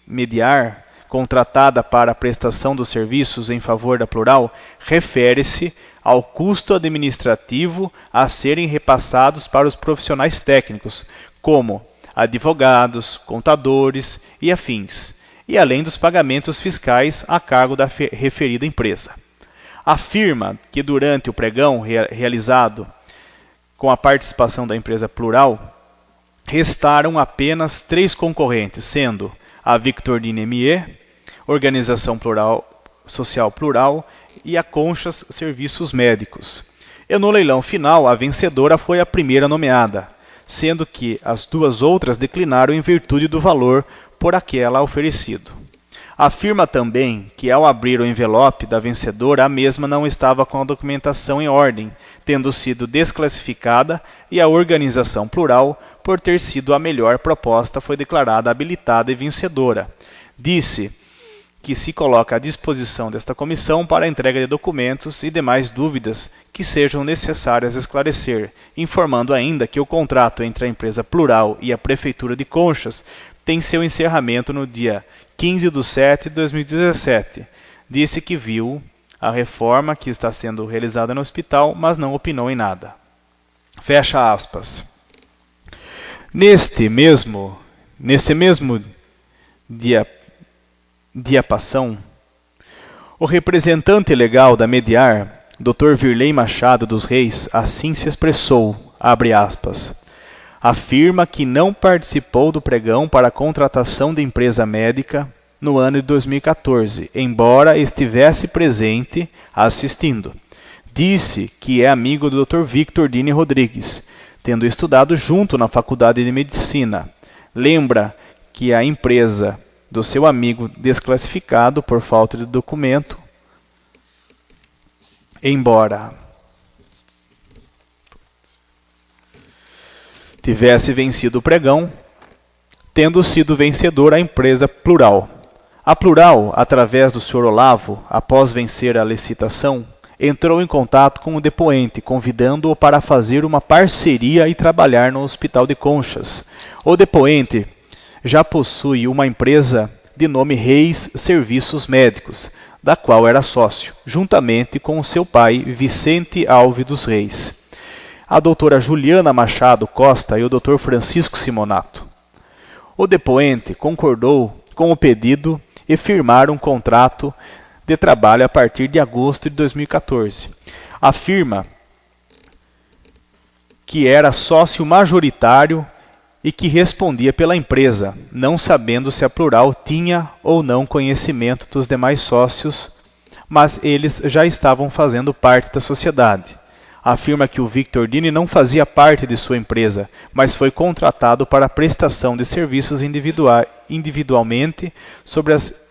Speaker 3: Mediar, contratada para a prestação dos serviços em favor da Plural, refere-se ao custo administrativo a serem repassados para os profissionais técnicos, como advogados, contadores e afins, e além dos pagamentos fiscais a cargo da referida empresa. Afirma que durante o pregão realizado com a participação da empresa Plural, restaram apenas 3 concorrentes, sendo a Victordine ME, Organização Social Plural e a Conchas Serviços Médicos. E no leilão final, a vencedora foi a primeira nomeada, sendo que as 2 outras declinaram em virtude do valor por aquela oferecido. Afirma também que, ao abrir o envelope da vencedora, a mesma não estava com a documentação em ordem, tendo sido desclassificada, e a Organização Plural, por ter sido a melhor proposta, foi declarada habilitada e vencedora. Disse que se coloca à disposição desta comissão para a entrega de documentos e demais dúvidas que sejam necessárias esclarecer, informando ainda que o contrato entre a empresa Plural e a Prefeitura de Conchas tem seu encerramento no dia 15/7/2017. Disse que viu a reforma que está sendo realizada no hospital, mas não opinou em nada. Fecha aspas. Nesse mesmo diapação, o representante legal da Mediar, Dr. Virley Machado dos Reis, assim se expressou, abre aspas, afirma que não participou do pregão para a contratação de empresa médica no ano de 2014, embora estivesse presente assistindo. Disse que é amigo do Dr. Victor Dini Rodrigues, tendo estudado junto na Faculdade de Medicina. Lembra que a empresa do seu amigo desclassificado por falta de documento, embora tivesse vencido o pregão, tendo sido vencedora a empresa Plural. A Plural, através do Sr. Olavo, após vencer a licitação, entrou em contato com o depoente, convidando-o para fazer uma parceria e trabalhar no Hospital de Conchas. O depoente já possui uma empresa de nome Reis Serviços Médicos, da qual era sócio, juntamente com o seu pai, Vicente Alves dos Reis, a doutora Juliana Machado Costa e o Dr. Francisco Simonato. O depoente concordou com o pedido e firmaram um contrato de trabalho a partir de agosto de 2014. Afirma que era sócio majoritário e que respondia pela empresa, não sabendo se a Plural tinha ou não conhecimento dos demais sócios, mas eles já estavam fazendo parte da sociedade. Afirma que o Victor Dini não fazia parte de sua empresa, mas foi contratado para a prestação de serviços individualmente sobre as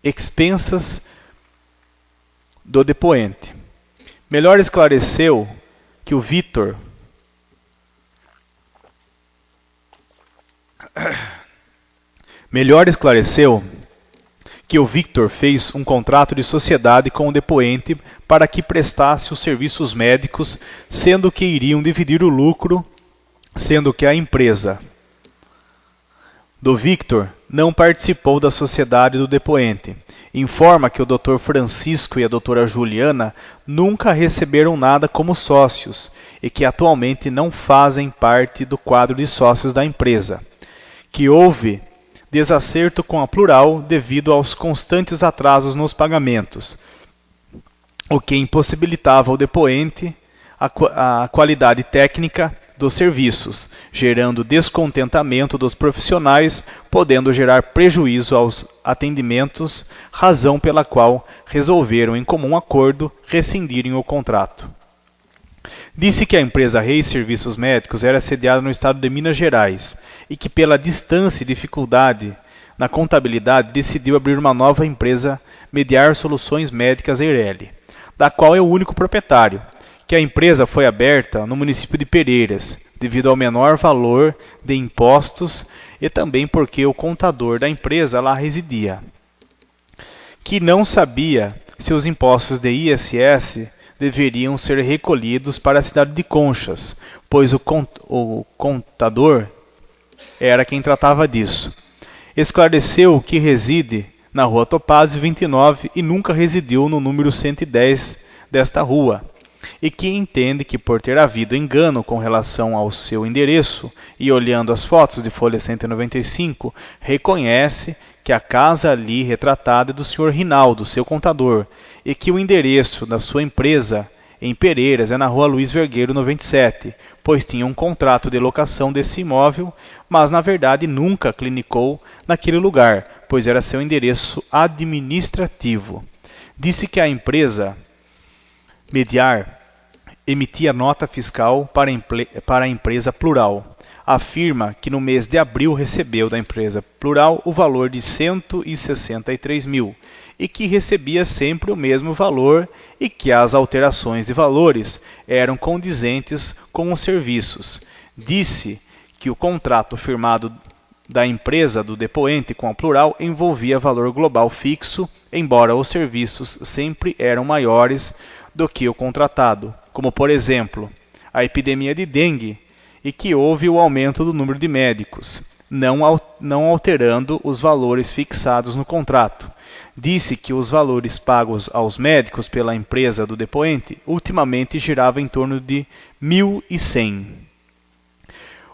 Speaker 3: expensas do depoente. Melhor esclareceu que o Victor fez um contrato de sociedade com o depoente para que prestasse os serviços médicos, sendo que iriam dividir o lucro, sendo que a empresa do Victor não participou da sociedade do depoente. Informa que o Dr. Francisco e a doutora Juliana nunca receberam nada como sócios e que atualmente não fazem parte do quadro de sócios da empresa. Que houve desacerto com a Plural devido aos constantes atrasos nos pagamentos, o que impossibilitava ao depoente a qualidade técnica dos serviços, gerando descontentamento dos profissionais, podendo gerar prejuízo aos atendimentos, razão pela qual resolveram em comum acordo rescindirem o contrato. Disse que a empresa Reis Serviços Médicos era sediada no estado de Minas Gerais e que pela distância e dificuldade na contabilidade decidiu abrir uma nova empresa, Mediar Soluções Médicas Eireli, da qual é o único proprietário, que a empresa foi aberta no município de Pereiras, devido ao menor valor de impostos e também porque o contador da empresa lá residia, que não sabia se os impostos de ISS deveriam ser recolhidos para a cidade de Conchas, pois o contador era quem tratava disso. Esclareceu que reside na rua Topázio 29 e nunca residiu no número 110 desta rua, e que entende que por ter havido engano com relação ao seu endereço e olhando as fotos de folha 195, reconhece que a casa ali retratada é do Sr. Rinaldo, seu contador, e que o endereço da sua empresa em Pereiras é na rua Luiz Vergueiro 97, pois tinha um contrato de locação desse imóvel, mas na verdade nunca clinicou naquele lugar, pois era seu endereço administrativo. Disse que a empresa Mediar emitia nota fiscal para a empresa Plural. Afirma que no mês de abril recebeu da empresa Plural o valor de 163 mil e que recebia sempre o mesmo valor e que as alterações de valores eram condizentes com os serviços. Disse que o contrato firmado da empresa do depoente com a Plural envolvia valor global fixo, embora os serviços sempre eram maiores do que o contratado, como por exemplo, a epidemia de dengue, e que houve o aumento do número de médicos, não alterando os valores fixados no contrato. Disse que os valores pagos aos médicos pela empresa do depoente ultimamente giravam em torno de 1.100.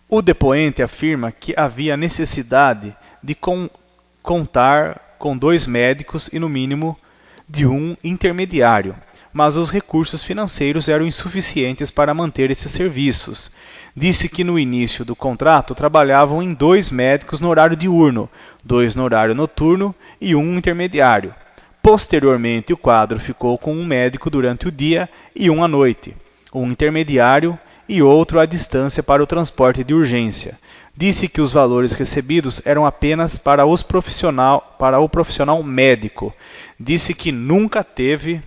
Speaker 3: O depoente afirma que havia necessidade de contar com 2 médicos e no mínimo de um intermediário, mas os recursos financeiros eram insuficientes para manter esses serviços. Disse que no início do contrato trabalhavam em 2 médicos no horário diurno, 2 no horário noturno e 1 intermediário. Posteriormente, o quadro ficou com 1 médico durante o dia e 1 à noite, 1 intermediário e outro à distância para o transporte de urgência. Disse que os valores recebidos eram apenas para o profissional médico. Disse que nunca teve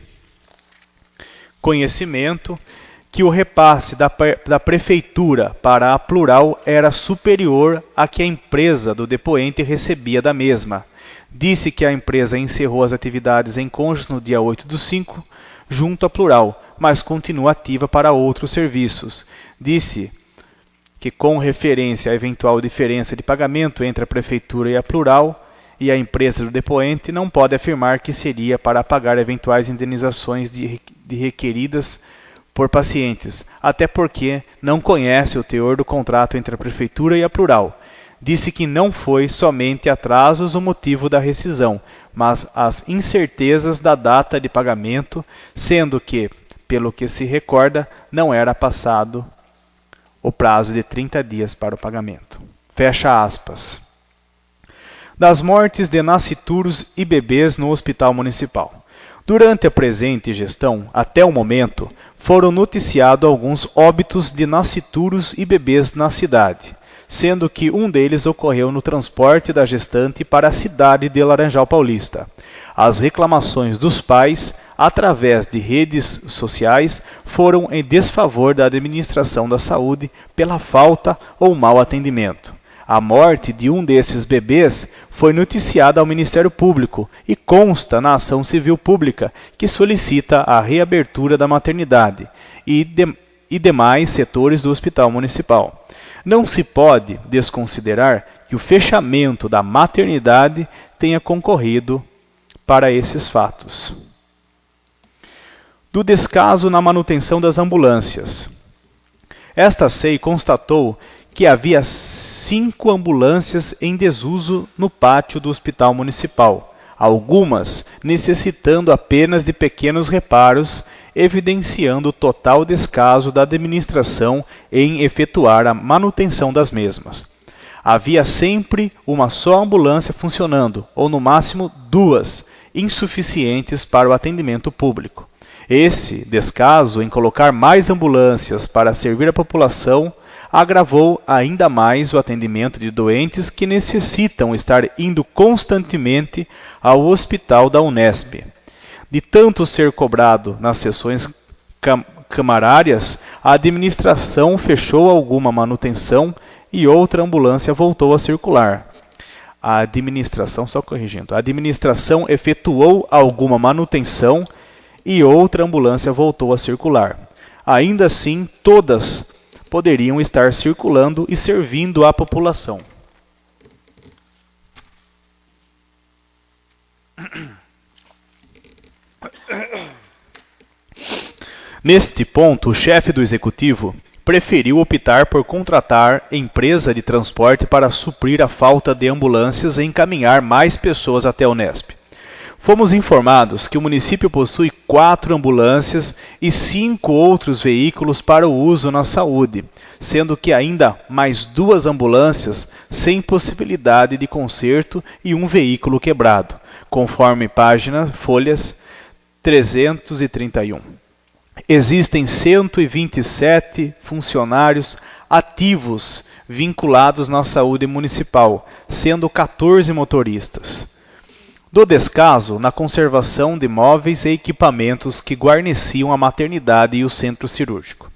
Speaker 3: conhecimento que o repasse da prefeitura para a Plural era superior a que a empresa do depoente recebia da mesma. Disse que a empresa encerrou as atividades em Conchas no dia 8/5, junto à Plural, mas continua ativa para outros serviços. Disse que, com referência à eventual diferença de pagamento entre a Prefeitura e a Plural e a empresa do depoente, não pode afirmar que seria para pagar eventuais indenizações de requeridas por pacientes, até porque não conhece o teor do contrato entre a Prefeitura e a Plural. Disse que não foi somente atrasos o motivo da rescisão, mas as incertezas da data de pagamento, sendo que, pelo que se recorda, não era passado o prazo de 30 dias para o pagamento. Fecha aspas. Das mortes de nascituros e bebês no Hospital Municipal. Durante a presente gestão, até o momento, foram noticiados alguns óbitos de nascituros e bebês na cidade, sendo que um deles ocorreu no transporte da gestante para a cidade de Laranjal Paulista. As reclamações dos pais, através de redes sociais, foram em desfavor da administração da saúde pela falta ou mau atendimento. A morte de um desses bebês foi noticiada ao Ministério Público e consta na ação civil pública que solicita a reabertura da maternidade e demais setores do Hospital Municipal. Não se pode desconsiderar que o fechamento da maternidade tenha concorrido para esses fatos. Do descaso na manutenção das ambulâncias. Esta SEI constatou que havia 5 ambulâncias em desuso no pátio do Hospital Municipal, algumas necessitando apenas de pequenos reparos, evidenciando o total descaso da administração em efetuar a manutenção das mesmas. Havia sempre uma só ambulância funcionando, ou no máximo 2, insuficientes para o atendimento público. Esse descaso em colocar mais ambulâncias para servir a população agravou ainda mais o atendimento de doentes que necessitam estar indo constantemente ao hospital da Unesp. De tanto ser cobrado nas sessões camarárias, a administração fechou alguma manutenção e outra ambulância voltou a circular. A administração efetuou alguma manutenção e outra ambulância voltou a circular. Ainda assim, todas poderiam estar circulando e servindo à população. Neste ponto, o chefe do executivo preferiu optar por contratar empresa de transporte para suprir a falta de ambulâncias e encaminhar mais pessoas até a Unesp. Fomos informados que o município possui 4 ambulâncias e 5 outros veículos para o uso na saúde, sendo que ainda mais 2 ambulâncias sem possibilidade de conserto e um veículo quebrado, conforme folhas 331. Existem 127 funcionários ativos vinculados na saúde municipal, sendo 14 motoristas. Do descaso na conservação de móveis e equipamentos que guarneciam a maternidade e o centro cirúrgico.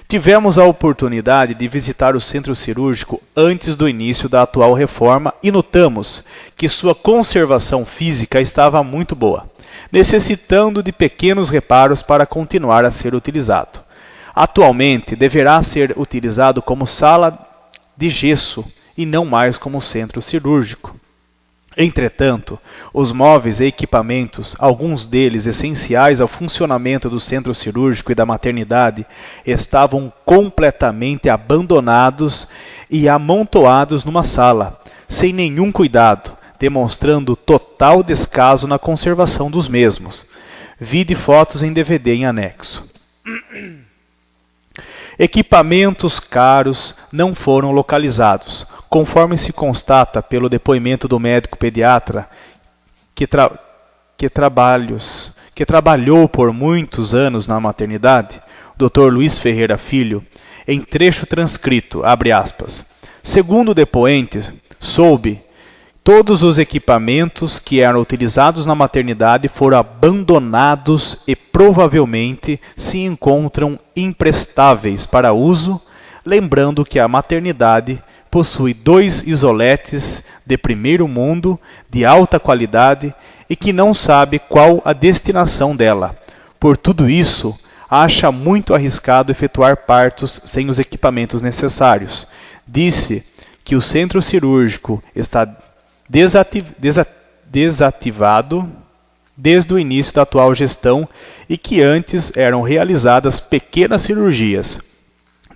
Speaker 3: Tivemos a oportunidade de visitar o centro cirúrgico antes do início da atual reforma e notamos que sua conservação física estava muito boa, necessitando de pequenos reparos para continuar a ser utilizado. Atualmente deverá ser utilizado como sala de gesso e não mais como centro cirúrgico. Entretanto, os móveis e equipamentos, alguns deles essenciais ao funcionamento do centro cirúrgico e da maternidade, estavam completamente abandonados e amontoados numa sala, sem nenhum cuidado, demonstrando total descaso na conservação dos mesmos. Vide fotos em DVD em anexo. Equipamentos caros não foram localizados, conforme se constata pelo depoimento do médico pediatra que trabalhou por muitos anos na maternidade, Dr. Luiz Ferreira Filho, em trecho transcrito, abre aspas, segundo o depoente, soube, todos os equipamentos que eram utilizados na maternidade foram abandonados e provavelmente se encontram imprestáveis para uso, lembrando que a maternidade possui 2 isoletes de primeiro mundo, de alta qualidade, e que não sabe qual a destinação dela. Por tudo isso, acha muito arriscado efetuar partos sem os equipamentos necessários. Disse que o centro cirúrgico está desativado desde o início da atual gestão e que antes eram realizadas pequenas cirurgias.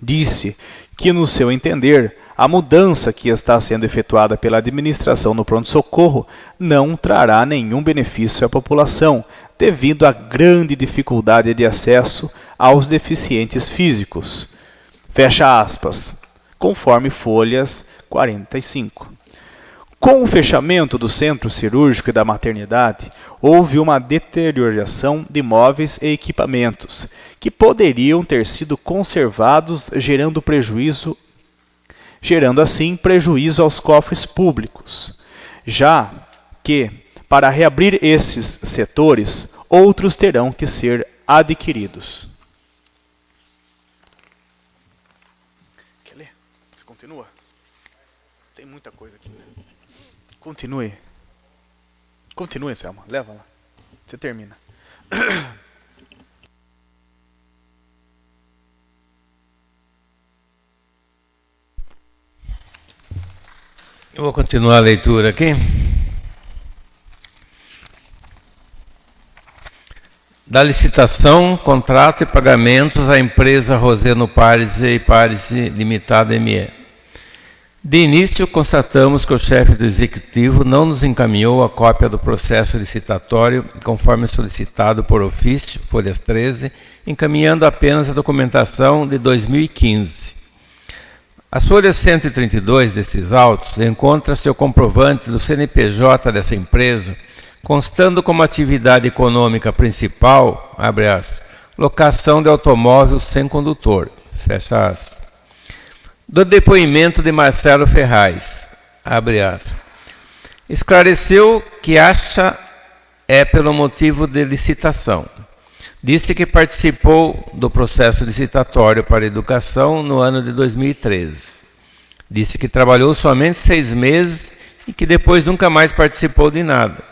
Speaker 3: Disse que, no seu entender, a mudança que está sendo efetuada pela administração no pronto-socorro não trará nenhum benefício à população, devido à grande dificuldade de acesso aos deficientes físicos. Fecha aspas, conforme folhas 45. Com o fechamento do centro cirúrgico e da maternidade, houve uma deterioração de móveis e equipamentos, que poderiam ter sido conservados, gerando assim prejuízo aos cofres públicos, já que, para reabrir esses setores, outros terão que ser adquiridos. Quer ler? Você continua? Tem muita coisa aqui. Continue. Continue, Selma. Leva lá. Você termina.
Speaker 4: Eu vou continuar a leitura aqui. Da licitação, contrato e pagamentos à empresa Roseno Pares e Pares Limitada ME. De início, constatamos que o chefe do executivo não nos encaminhou a cópia do processo licitatório, conforme solicitado por ofício, folhas 13, encaminhando apenas a documentação de 2015. As folhas 132 destes autos encontra-se o comprovante do CNPJ dessa empresa, constando como atividade econômica principal, abre aspas, locação de automóvel sem condutor, fecha aspas. Do depoimento de Marcelo Ferraz, abre aspas, esclareceu que acha pelo motivo de licitação. Disse que participou do processo licitatório para educação no ano de 2013. Disse que trabalhou somente 6 meses e que depois nunca mais participou de nada.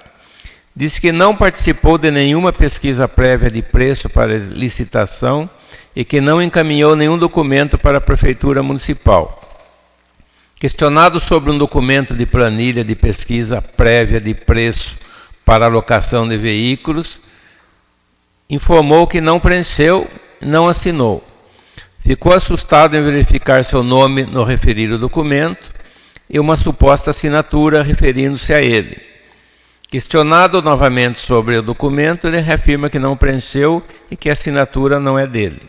Speaker 4: Disse que não participou de nenhuma pesquisa prévia de preço para licitação e que não encaminhou nenhum documento para a Prefeitura Municipal. Questionado sobre um documento de planilha de pesquisa prévia de preço para alocação de veículos, informou que não preencheu, não assinou. Ficou assustado em verificar seu nome no referido documento e uma suposta assinatura referindo-se a ele. Questionado novamente sobre o documento, ele reafirma que não preencheu e que a assinatura não é dele.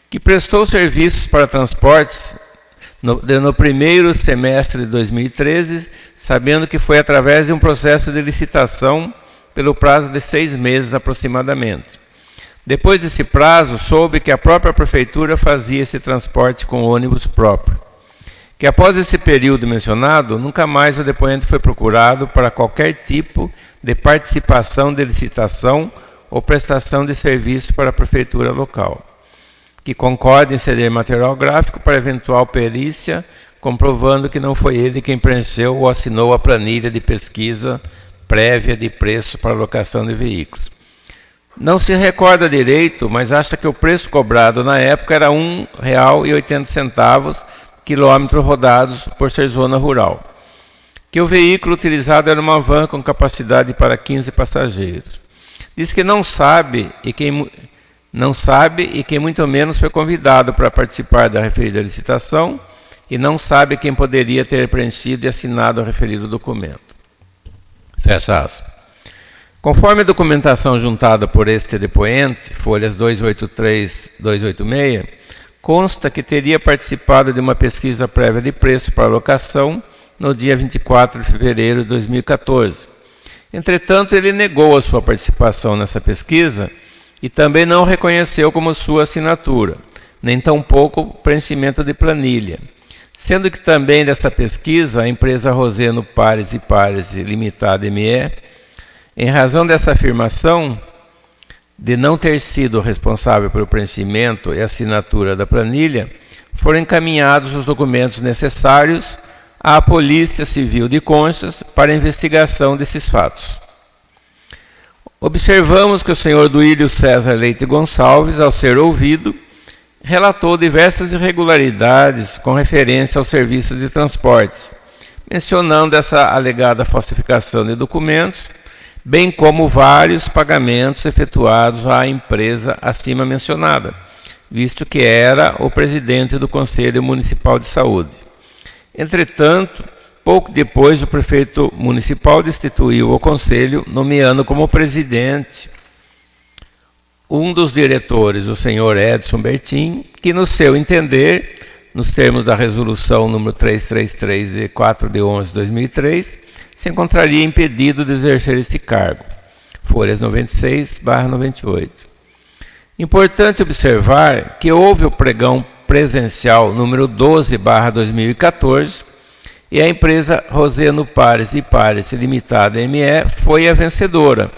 Speaker 4: Que prestou serviços para transportes no primeiro semestre de 2013, sabendo que foi através de um processo de licitação pelo prazo de 6 meses aproximadamente. Depois desse prazo, soube que a própria prefeitura fazia esse transporte com ônibus próprio. Que após esse período mencionado, nunca mais o depoente foi procurado para qualquer tipo de participação de licitação ou prestação de serviço para a prefeitura local. Que concorde em ceder material gráfico para eventual perícia, comprovando que não foi ele quem preencheu ou assinou a planilha de pesquisa prévia de preço para locação de veículos. Não se recorda direito, mas acha que o preço cobrado na época era R$ 1,80 quilômetros rodados por ser zona rural. Que o veículo utilizado era uma van com capacidade para 15 passageiros. Diz que não sabe e que muito menos foi convidado para participar da referida licitação e não sabe quem poderia ter preenchido e assinado o referido documento. Fecha aspas. Conforme a documentação juntada por este depoente, folhas 283 e 286, consta que teria participado de uma pesquisa prévia de preço para locação no dia 24 de fevereiro de 2014. Entretanto, ele negou a sua participação nessa pesquisa e também não reconheceu como sua assinatura, nem tampouco o preenchimento de planilha, sendo que também dessa pesquisa a empresa Roseno Pares e Pares Limitada ME, em razão dessa afirmação de não ter sido responsável pelo preenchimento e assinatura da planilha, foram encaminhados os documentos necessários à Polícia Civil de Conchas para a investigação desses fatos. Observamos que o senhor Duílio César Leite Gonçalves, ao ser ouvido, relatou diversas irregularidades com referência ao serviço de transportes, mencionando essa alegada falsificação de documentos, bem como vários pagamentos efetuados à empresa acima mencionada, visto que era o presidente do Conselho Municipal de Saúde. Entretanto, pouco depois, o prefeito municipal destituiu o conselho, nomeando como presidente um dos diretores, o senhor Edson Bertin, que, no seu entender, nos termos da resolução número 333 de 4 de 11 de 2003, se encontraria impedido de exercer esse cargo. Folhas 96/98. Importante observar que houve o pregão presencial número 12/2014 e a empresa Roseno Pares e Pares Limitada ME foi a vencedora,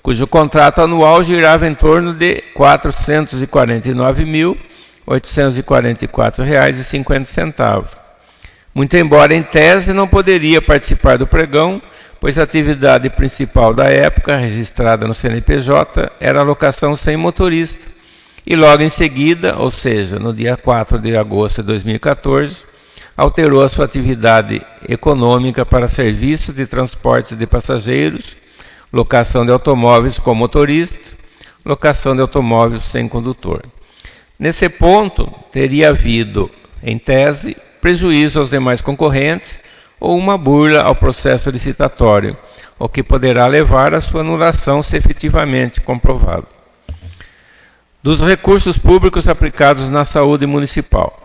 Speaker 4: cujo contrato anual girava em torno de R$ 449.844,50. Muito embora em tese não poderia participar do pregão, pois a atividade principal da época, registrada no CNPJ, era a locação sem motorista, e logo em seguida, ou seja, no dia 4 de agosto de 2014, alterou a sua atividade econômica para serviço de transporte de passageiros, locação de automóveis com motorista, locação de automóveis sem condutor. Nesse ponto, teria havido, em tese, prejuízo aos demais concorrentes ou uma burla ao processo licitatório, o que poderá levar à sua anulação se efetivamente comprovado. Dos recursos públicos aplicados na saúde municipal.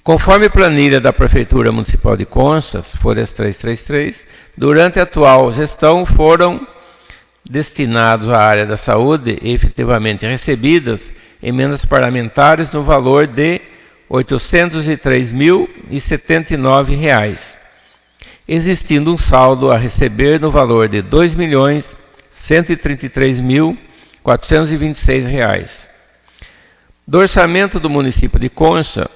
Speaker 4: Conforme planilha da Prefeitura Municipal de Conchas, folhas 333, durante a atual gestão foram destinados à área da saúde e efetivamente recebidas emendas parlamentares no valor de R$ 803.079, existindo um saldo a receber no valor de R$ 2.133.426. Do orçamento do município de Conchas,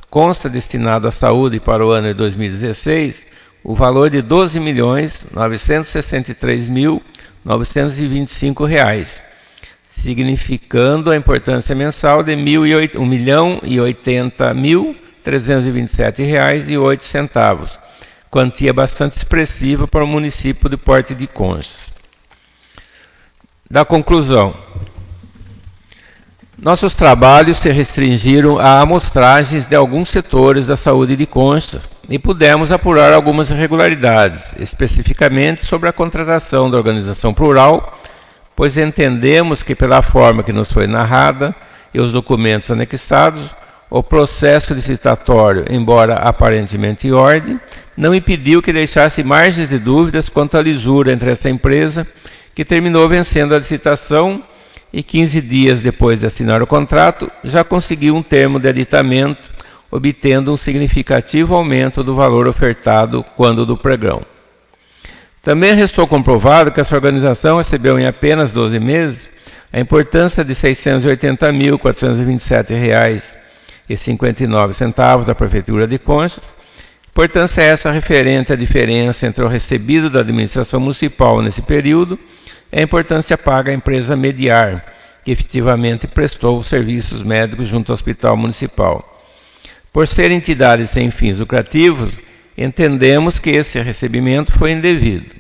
Speaker 4: consta destinado à saúde para o ano de 2016 o valor de R$ 12.963.925, significando a importância mensal de R$ 1.080.327,08, quantia bastante expressiva para o município de Porto de Conchas. Da conclusão. Nossos trabalhos se restringiram a amostragens de alguns setores da saúde de Conchas e pudemos apurar algumas irregularidades, especificamente sobre a contratação da organização plural, pois entendemos que, pela forma que nos foi narrada e os documentos anexados, o processo licitatório, embora aparentemente em ordem, não impediu que deixasse margens de dúvidas quanto à lisura entre essa empresa, que terminou vencendo a licitação e 15 dias depois de assinar o contrato, já conseguiu um termo de aditamento, obtendo um significativo aumento do valor ofertado quando do pregão. Também restou comprovado que essa organização recebeu em apenas 12 meses a importância de R$ 680.427,59 da Prefeitura de Conchas. Importância essa referente à diferença entre o recebido da administração municipal nesse período e a importância paga à empresa Mediar, que efetivamente prestou os serviços médicos junto ao Hospital Municipal. Por ser entidades sem fins lucrativos, entendemos que esse recebimento foi indevido.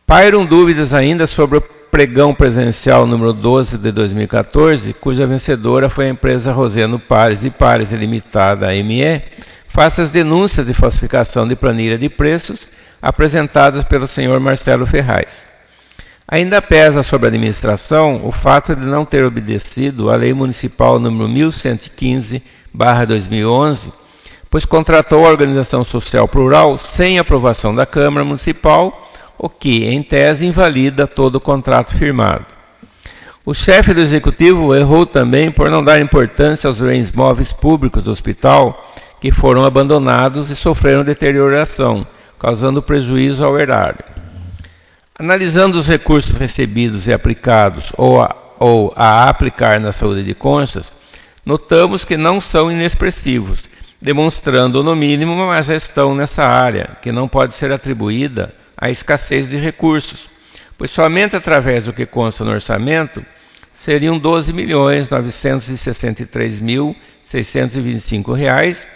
Speaker 4: Pairam dúvidas ainda sobre o pregão presencial número 12 de 2014, cuja vencedora foi a empresa Roseno Pares e Pares Limitada ME, face às denúncias de falsificação de planilha de preços apresentadas pelo senhor Marcelo Ferraz. Ainda pesa sobre a administração o fato de não ter obedecido à Lei Municipal número 1115/2011, pois contratou a organização social plural sem aprovação da Câmara Municipal, o que, em tese, invalida todo o contrato firmado. O chefe do Executivo errou também por não dar importância aos bens móveis públicos do hospital, que foram abandonados e sofreram deterioração, causando prejuízo ao erário. Analisando os recursos recebidos e aplicados ou ou a aplicar na saúde de Conchas, notamos que não são inexpressivos, demonstrando, no mínimo, uma gestão nessa área, que não pode ser atribuída à escassez de recursos, pois somente através do que consta no orçamento seriam R$ 12.963.625,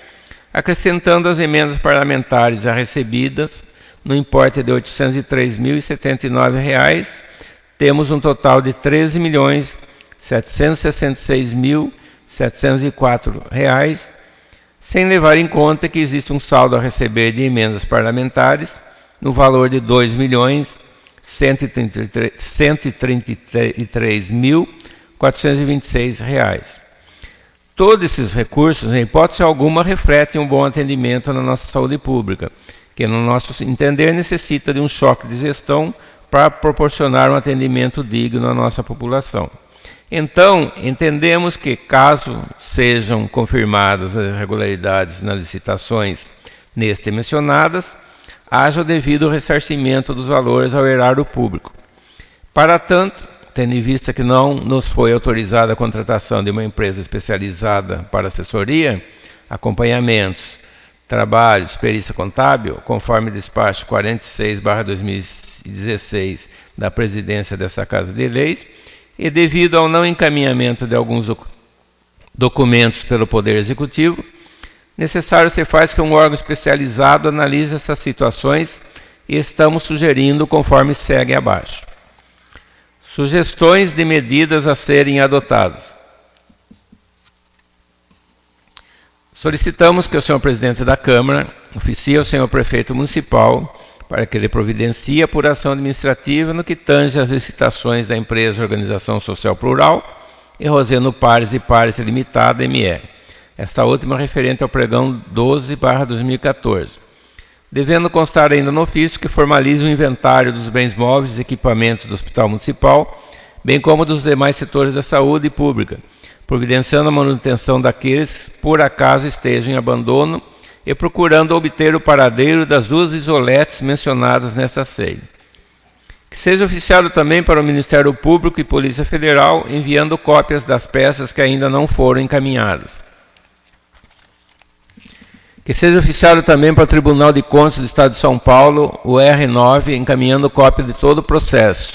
Speaker 4: acrescentando as emendas parlamentares já recebidas, no importe de R$ 803.079, temos um total de R$ 13.766.704, sem levar em conta que existe um saldo a receber de emendas parlamentares no valor de R$ 2.133.426. Todos esses recursos, em hipótese alguma, refletem um bom atendimento na nossa saúde pública, que, no nosso entender, necessita de um choque de gestão para proporcionar um atendimento digno à nossa população. Então, entendemos que, caso sejam confirmadas as irregularidades nas licitações neste mencionadas, haja o devido ressarcimento dos valores ao erário público. Para tanto, tendo em vista que não nos foi autorizada a contratação de uma empresa especializada para assessoria, acompanhamentos, trabalhos, perícia contábil, conforme despacho 46/2016 da presidência dessa Casa de Leis, e devido ao não encaminhamento de alguns documentos pelo Poder Executivo, necessário se faz que um órgão especializado analise essas situações e estamos sugerindo conforme segue abaixo. Sugestões de medidas a serem adotadas. Solicitamos que o senhor presidente da Câmara oficie ao senhor prefeito municipal para que ele providencie a apuração administrativa no que tange às licitações da empresa Organização Social Plural e Roseno Pares e Pares Limitada, ME. Esta última referente ao pregão 12/2014. Devendo constar ainda no ofício que formalize o inventário dos bens móveis e equipamentos do Hospital Municipal, bem como dos demais setores da saúde pública, providenciando a manutenção daqueles que por acaso estejam em abandono e procurando obter o paradeiro das duas isoletes mencionadas nesta SEI. Que seja oficiado também para o Ministério Público e Polícia Federal, enviando cópias das peças que ainda não foram encaminhadas. Que seja oficiado também para o Tribunal de Contas do Estado de São Paulo, o R9, encaminhando cópia de todo o processo.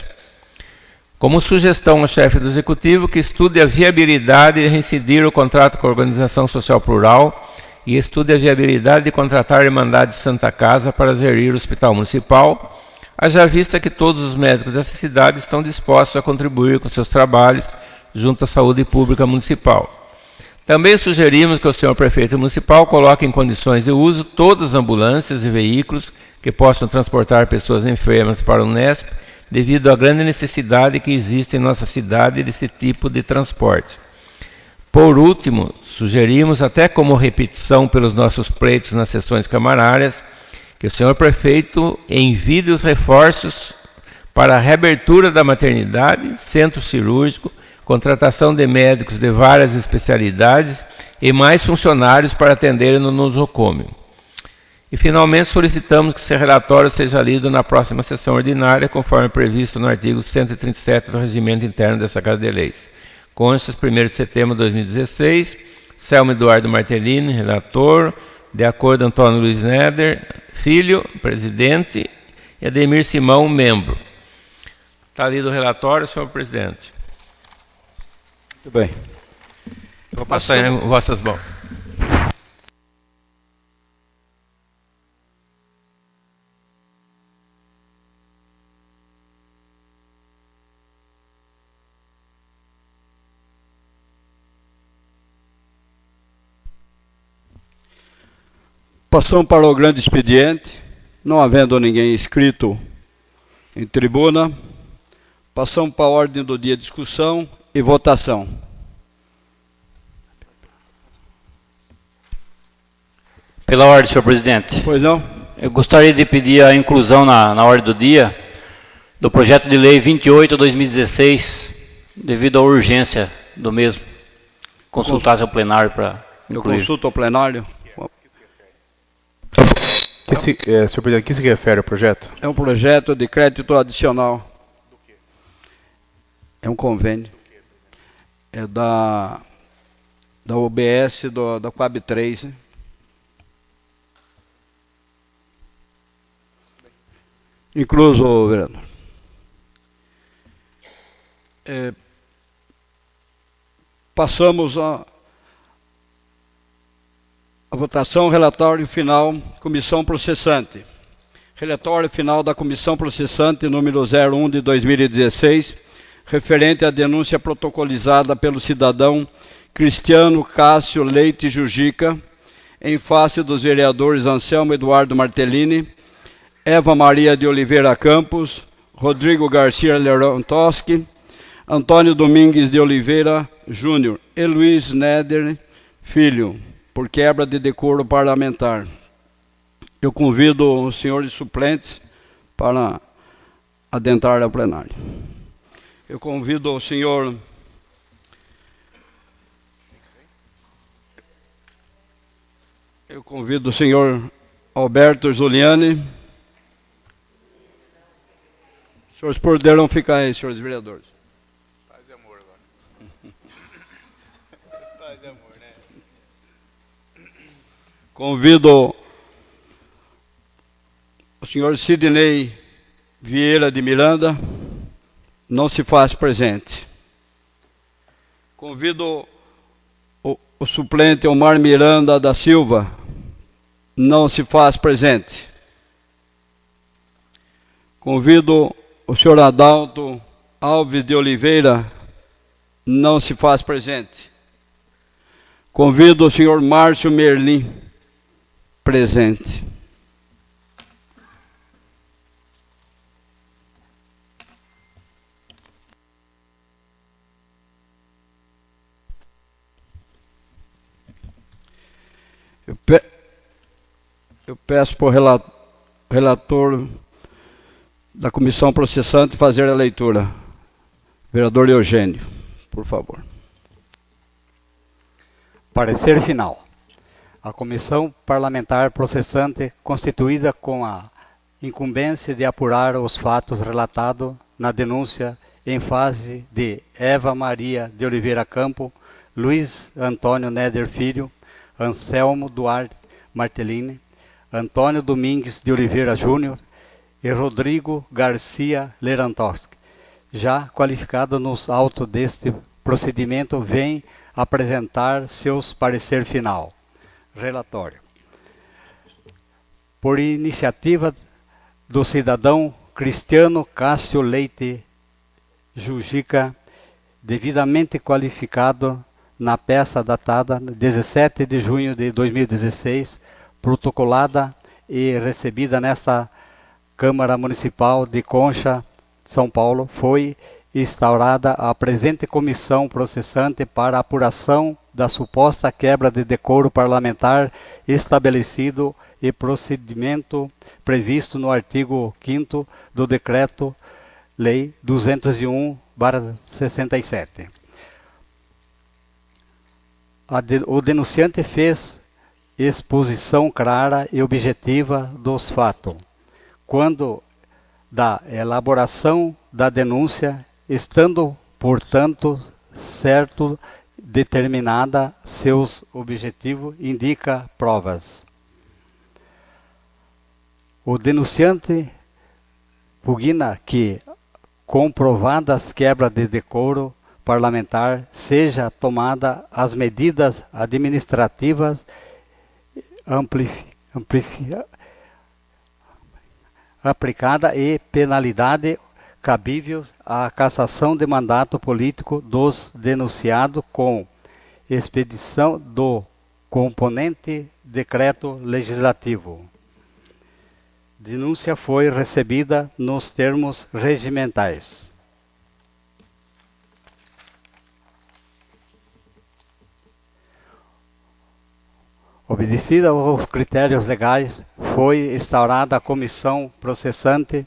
Speaker 4: Como sugestão ao chefe do Executivo, que estude a viabilidade de reincidir o contrato com a Organização Social Plural e estude a viabilidade de contratar a Irmandade Santa Casa para gerir o Hospital Municipal, haja vista que todos os médicos dessa cidade estão dispostos a contribuir com seus trabalhos junto à saúde pública municipal. Também sugerimos que o senhor prefeito municipal coloque em condições de uso todas as ambulâncias e veículos que possam transportar pessoas enfermas para o Unesp, devido à grande necessidade que existe em nossa cidade desse tipo de transporte. Por último, sugerimos, até como repetição pelos nossos pleitos nas sessões camarárias, que o senhor prefeito envie os reforços para a reabertura da maternidade, centro cirúrgico, contratação de médicos de várias especialidades e mais funcionários para atenderem no nosocômio. E, finalmente, solicitamos que esse relatório seja lido na próxima sessão ordinária, conforme previsto no artigo 137 do Regimento Interno dessa Casa de Leis. Conchas, 1º de setembro de 2016, Selma Eduardo Martellini, relator, de acordo Antônio Luiz Neder, filho, presidente, e Ademir Simão, membro. Está lido o relatório, senhor presidente.
Speaker 2: Muito bem.
Speaker 4: Vou passar em vossas mãos.
Speaker 2: Passamos para o grande expediente, não havendo ninguém inscrito em tribuna, passamos para a ordem do dia, discussão e votação.
Speaker 6: Pela ordem, senhor presidente.
Speaker 2: Pois não?
Speaker 6: Eu gostaria de pedir a inclusão na ordem do dia do projeto de lei 28/2016, devido à urgência do mesmo. Consultar ao plenário para incluir.
Speaker 2: Consulta ao plenário.
Speaker 3: Senhor presidente, a que se refere o projeto?
Speaker 2: É um projeto de crédito adicional. É um convênio. é da UBS da Coab 3, né? Incluso, vereador. Passamos a votação, relatório final, comissão processante. Relatório final da comissão processante número 01 de 2016, referente à denúncia protocolizada pelo cidadão Cristiano Cássio Leite Jujica, em face dos vereadores Anselmo Eduardo Martellini, Eva Maria de Oliveira Campos, Rodrigo Garcia Lerontoski, Antônio Domingues de Oliveira Júnior e Luiz Neder Filho, por quebra de decoro parlamentar. Eu convido os senhores suplentes para adentrar ao plenário. Eu convido o senhor Alberto Giuliani. Os senhores poderão ficar aí, senhores vereadores.
Speaker 3: Paz e amor agora. Paz e amor, né?
Speaker 2: Convido o senhor Sidney Vieira de Miranda, não se faz presente. Convido o suplente Omar Miranda da Silva, não se faz presente. Convido o senhor Adalto Alves de Oliveira, não se faz presente. Convido o senhor Márcio Merlim, presente. Eu peço para o relator da comissão processante fazer a leitura. Vereador Eugênio, por favor.
Speaker 7: Parecer final. A comissão parlamentar processante, constituída com a incumbência de apurar os fatos relatados na denúncia em fase de Eva Maria de Oliveira Campo, Luiz Antônio Neder Filho, Anselmo Duarte Martellini, Antônio Domingues de Oliveira Júnior e Rodrigo Garcia Lerantoski, já qualificado nos autos deste procedimento, vem apresentar seus parecer final. Relatório. Por iniciativa do cidadão Cristiano Cássio Leite Jujica, devidamente qualificado na peça datada 17 de junho de 2016, protocolada e recebida nesta Câmara Municipal de Concha, São Paulo, foi instaurada a presente comissão processante para a apuração da suposta quebra de decoro parlamentar estabelecido e procedimento previsto no artigo 5º do Decreto-Lei 201/67. O denunciante fez exposição clara e objetiva dos fatos, quando da elaboração da denúncia, estando, portanto, certo determinada seus objetivos, indica provas. O denunciante pugna que, comprovadas quebras de decoro parlamentar, seja tomada as medidas administrativas aplicada e penalidade cabíveis à cassação de mandato político dos denunciados com expedição do componente decreto legislativo. Denúncia foi recebida nos termos regimentais. Obedecida aos critérios legais, foi instaurada a comissão processante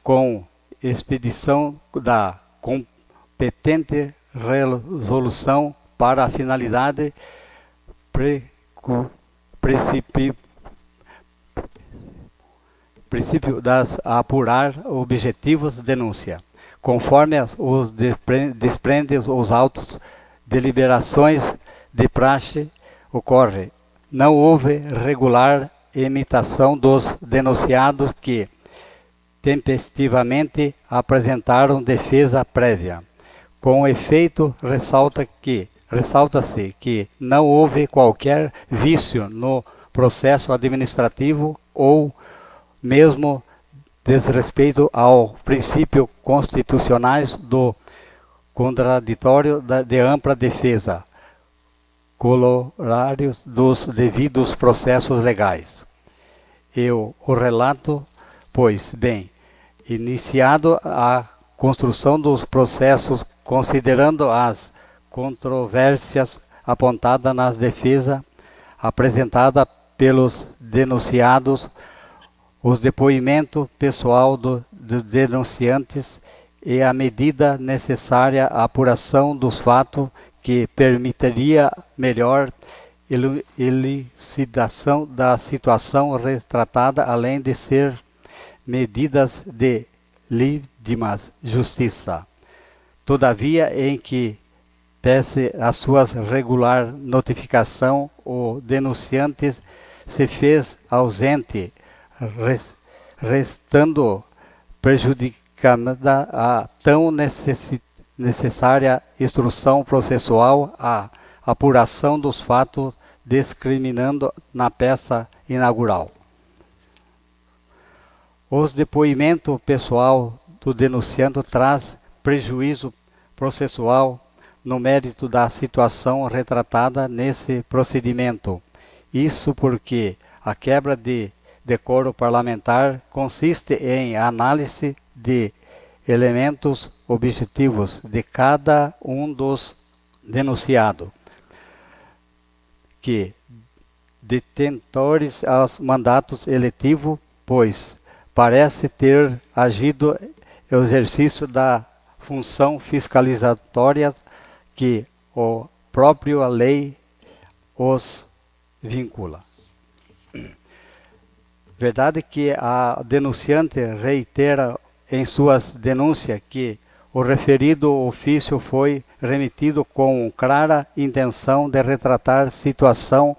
Speaker 7: com expedição da competente resolução para a finalidade princípio das apurar objetivos de denúncia, conforme os desprende os autos deliberações de praxe ocorre. Não houve regular imitação dos denunciados que tempestivamente apresentaram defesa prévia. Com efeito, ressalta-se que não houve qualquer vício no processo administrativo ou mesmo desrespeito ao princípio constitucionais do contraditório de ampla defesa, corolários dos devidos processos legais. O relato, pois bem, iniciado a construção dos processos, considerando as controvérsias apontadas nas defesas apresentadas pelos denunciados, os depoimentos pessoal dos denunciantes e a medida necessária à apuração dos fatos que permitiria melhor elucidação da situação retratada, além de ser medidas de legítima justiça. Todavia, em que, pese a sua regular notificação, o denunciante se fez ausente, restando prejudicada a tão necessária instrução processual, a apuração dos fatos discriminando na peça inaugural. Os depoimentos pessoal do denunciante traz prejuízo processual no mérito da situação retratada nesse procedimento. Isso porque a quebra de decoro parlamentar consiste em análise de elementos objetivos de cada um dos denunciados, que detentores aos mandatos eletivos, pois parece ter agido no exercício da função fiscalizatória que a própria lei os vincula. Verdade que a denunciante reitera em suas denúncias que o referido ofício foi remetido com clara intenção de retratar situação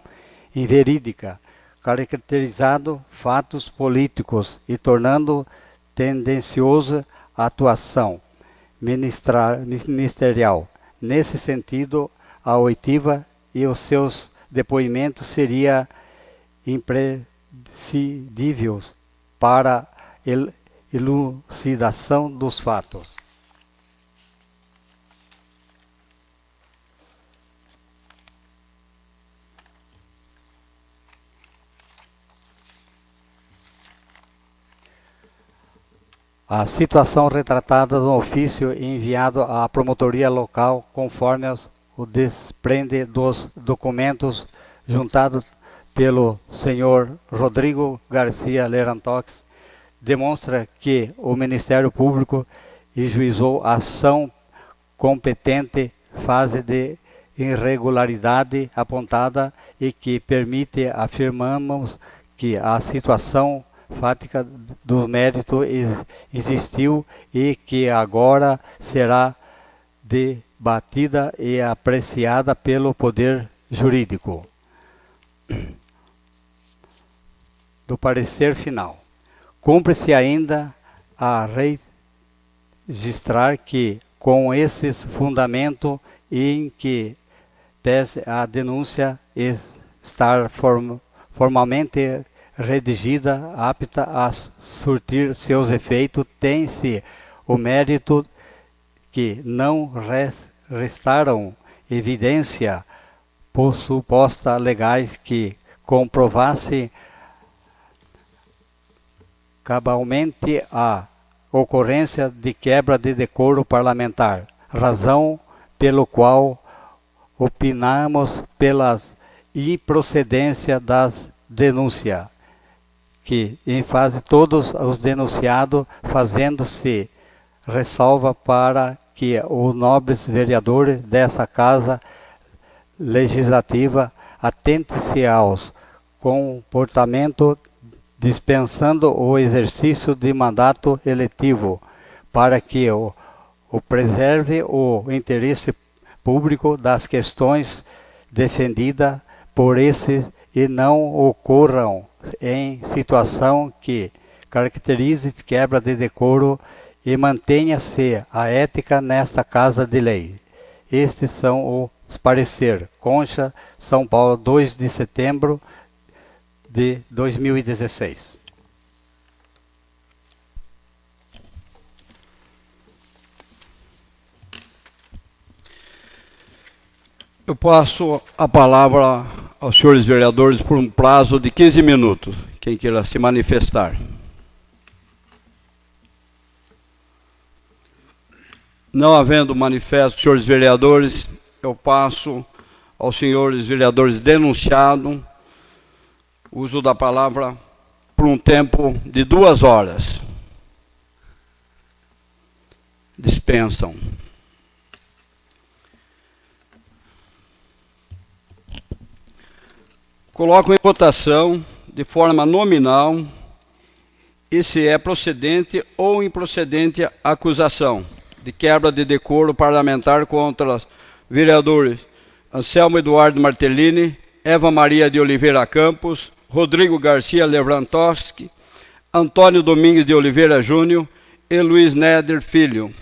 Speaker 7: inverídica, caracterizando fatos políticos e tornando tendenciosa a atuação ministerial. Nesse sentido, a oitiva e os seus depoimentos seriam imprescindíveis para a elucidação dos fatos. A situação retratada no ofício enviado à promotoria local, conforme o desprende dos documentos juntados pelo senhor Rodrigo Garcia Lerantox, demonstra que o Ministério Público juizou a ação competente fase de irregularidade apontada e que permite afirmarmos que a situação fática do mérito existiu e que agora será debatida e apreciada pelo Poder Jurídico. Do parecer final. Cumpre-se ainda a registrar que, com esses fundamentos em que pese a denúncia estar formalmente redigida, apta a surtir seus efeitos, tem-se o mérito que não restaram evidência suposta legais que comprovasse cabalmente a ocorrência de quebra de decoro parlamentar, razão pelo qual opinamos pelas improcedência das denúncias, que em fase todos os denunciados, fazendo-se ressalva para que os nobres vereadores dessa Casa Legislativa atente-se aos comportamentos dispensando o exercício de mandato eletivo, para que o preserve o interesse público das questões defendidas por esses e não ocorram em situação que caracterize quebra de decoro e mantenha-se a ética nesta Casa de Lei. Estes são os parecer. Concha, São Paulo, 2 de setembro de 2016.
Speaker 2: Eu passo a palavra aos senhores vereadores por um prazo de 15 minutos. Quem queira se manifestar. Não havendo manifesto, senhores vereadores, eu passo aos senhores vereadores denunciado o uso da palavra por um tempo de 2 horas. Dispensam. Coloco em votação, de forma nominal, e se é procedente ou improcedente a acusação de quebra de decoro parlamentar contra os vereadores Anselmo Eduardo Martellini, Eva Maria de Oliveira Campos, Rodrigo Garcia Lewandowski, Antônio Domingues de Oliveira Júnior e Luiz Néder Filho.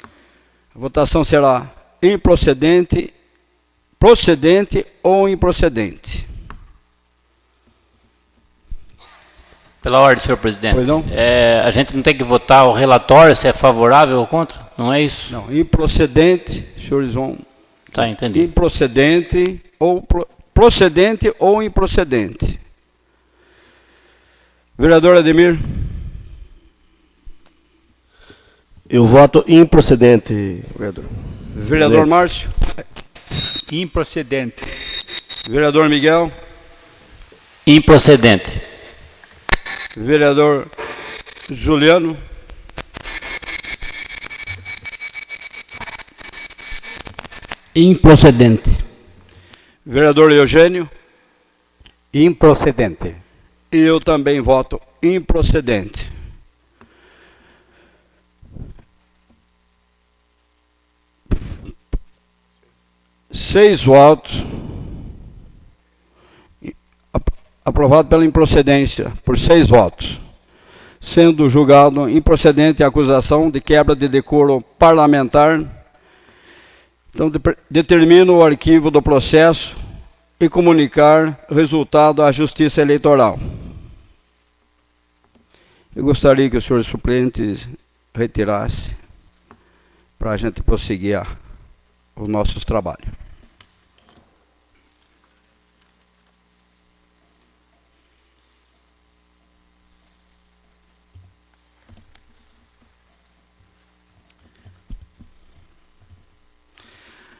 Speaker 2: A votação será improcedente, procedente ou improcedente.
Speaker 6: Pela ordem, senhor presidente.
Speaker 2: Pois não?
Speaker 6: A gente não tem que votar o relatório, se é favorável ou contra? Não é isso?
Speaker 2: Não, improcedente, os senhores vão...
Speaker 6: Tá, entendi.
Speaker 2: Improcedente ou procedente ou improcedente. Vereador Ademir.
Speaker 8: Eu voto improcedente, vereador.
Speaker 2: Vereador Márcio.
Speaker 9: Improcedente.
Speaker 2: Vereador Miguel.
Speaker 6: Improcedente.
Speaker 2: Vereador Juliano.
Speaker 10: Improcedente.
Speaker 2: Vereador Eugênio.
Speaker 7: Improcedente.
Speaker 2: E eu também voto improcedente. Seis votos. Aprovado pela improcedência, por 6 votos. Sendo julgado improcedente a acusação de quebra de decoro parlamentar. Então, determino o arquivo do processo e comunicar o resultado à Justiça Eleitoral. Eu gostaria que os senhores suplentes retirassem para a gente prosseguir os nossos trabalhos.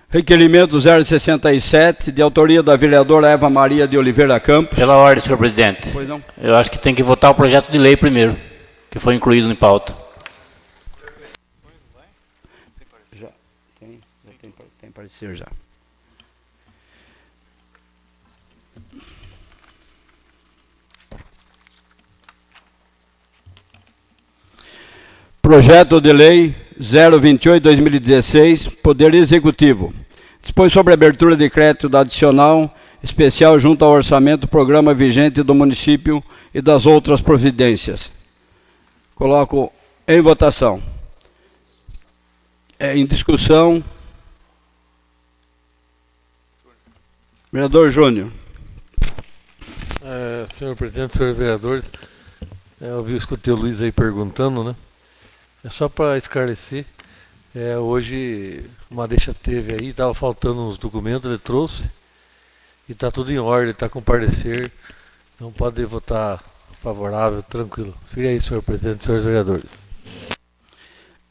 Speaker 2: Requerimento 067, de autoria da vereadora Eva Maria de Oliveira Campos.
Speaker 6: Pela ordem, senhor presidente.
Speaker 2: Pois não?
Speaker 6: Eu acho que tem que votar o projeto de lei primeiro, que foi incluído em pauta.
Speaker 2: Já tem parecer já. Projeto de Lei 028/2016, Poder Executivo. Dispõe sobre a abertura de crédito adicional especial junto ao orçamento, programa vigente do município e das outras providências. Coloco em votação. Em discussão. Vereador Júnior.
Speaker 11: Senhor presidente, senhores vereadores, eu escutei o Luiz aí perguntando, né? É só para esclarecer, hoje uma deixa teve aí, estava faltando uns documentos, ele trouxe, e está tudo em ordem, está com parecer, então pode votar favorável, tranquilo. Seria isso, senhor presidente, senhores vereadores.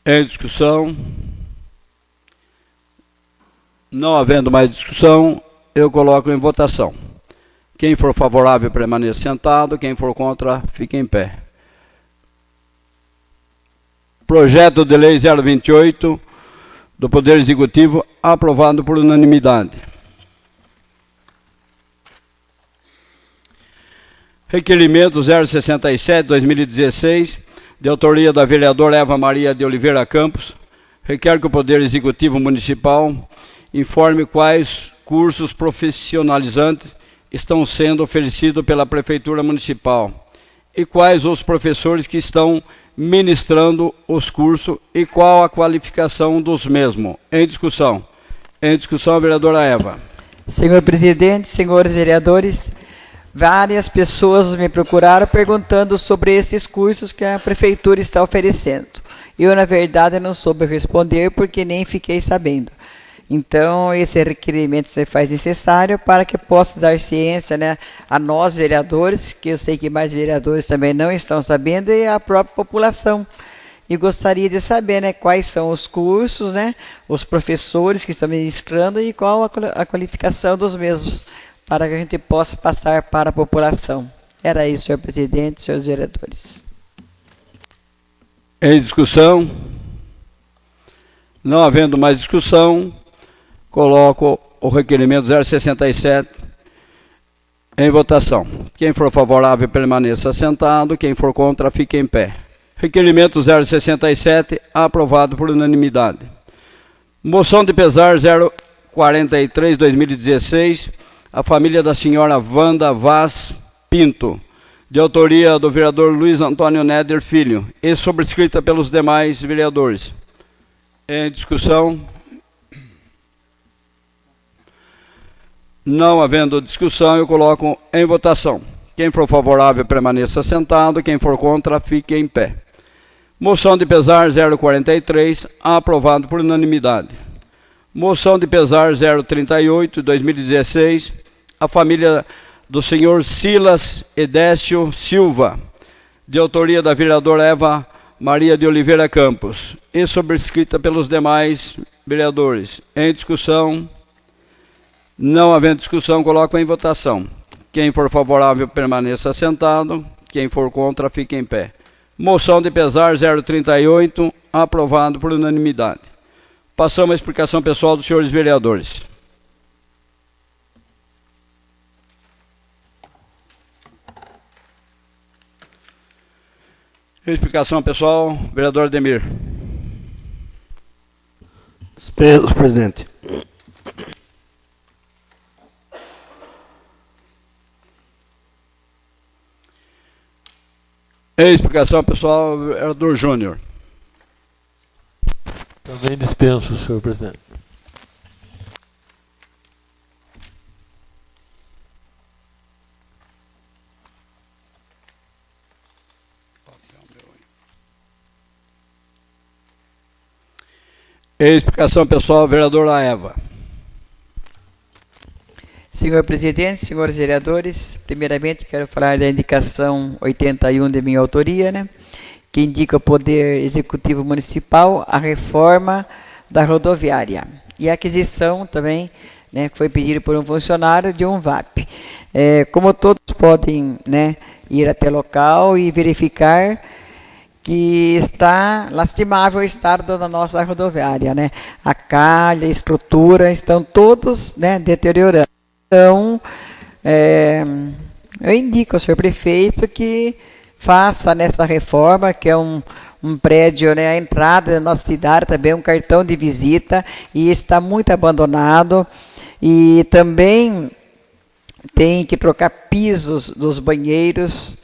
Speaker 2: Em discussão. Não havendo mais discussão, eu coloco em votação. Quem for favorável permaneça sentado, quem for contra fique em pé. Projeto de Lei 028 do Poder Executivo aprovado por unanimidade. Requerimento 067/2016, de autoria da vereadora Eva Maria de Oliveira Campos, requer que o Poder Executivo Municipal informe quais cursos profissionalizantes estão sendo oferecidos pela Prefeitura Municipal e quais os professores que estão ministrando os cursos e qual a qualificação dos mesmos. Em discussão. Em discussão, a vereadora Eva.
Speaker 9: Senhor presidente, senhores vereadores, várias pessoas me procuraram perguntando sobre esses cursos que a prefeitura está oferecendo. Eu, na verdade, não soube responder porque nem fiquei sabendo. Então, esse requerimento se faz necessário para que possa dar ciência, né, a nós, vereadores, que eu sei que mais vereadores também não estão sabendo, e à própria população. E gostaria de saber, né, quais são os cursos, né, os professores que estão ministrando e qual a qualificação dos mesmos, para que a gente possa passar para a população. Era isso, senhor presidente, senhores vereadores.
Speaker 2: Em discussão? Não havendo mais discussão, coloco o requerimento 067 em votação. Quem for favorável, permaneça sentado. Quem for contra, fique em pé. Requerimento 067, aprovado por unanimidade. Moção de pesar 043/2016, a família da senhora Wanda Vaz Pinto, de autoria do vereador Luiz Antônio Neder Filho, e sobrescrita pelos demais vereadores. Em discussão? Não havendo discussão, eu coloco em votação. Quem for favorável, permaneça sentado. Quem for contra, fique em pé. Moção de pesar 043, aprovado por unanimidade. Moção de pesar 038/2016, a família do senhor Silas Edécio Silva, de autoria da vereadora Eva Maria de Oliveira Campos, e sobrescrita pelos demais vereadores. Em discussão? Não havendo discussão, coloco em votação. Quem for favorável, permaneça sentado. Quem for contra, fique em pé. Moção de pesar 038, aprovado por unanimidade. Passamos à explicação pessoal dos senhores vereadores. Explicação pessoal, vereador Ademir.
Speaker 8: Dispenso, presidente.
Speaker 2: Explicação pessoal, vereador Júnior.
Speaker 11: Também dispenso, senhor presidente.
Speaker 2: Explicação pessoal, vereadora Eva.
Speaker 9: Senhor presidente, senhores vereadores, primeiramente quero falar da indicação 81 de minha autoria, né, que indica o Poder Executivo Municipal a reforma da rodoviária e a aquisição também, né, que foi pedido por um funcionário de um VAP. Como todos podem, né, ir até local e verificar que está lastimável o estado da nossa rodoviária, né? A calha, a estrutura estão todos, né, deteriorando. Então, eu indico ao senhor prefeito que faça nessa reforma, que é um prédio, né, a entrada da nossa cidade, também um cartão de visita, e está muito abandonado. E também tem que trocar pisos dos banheiros.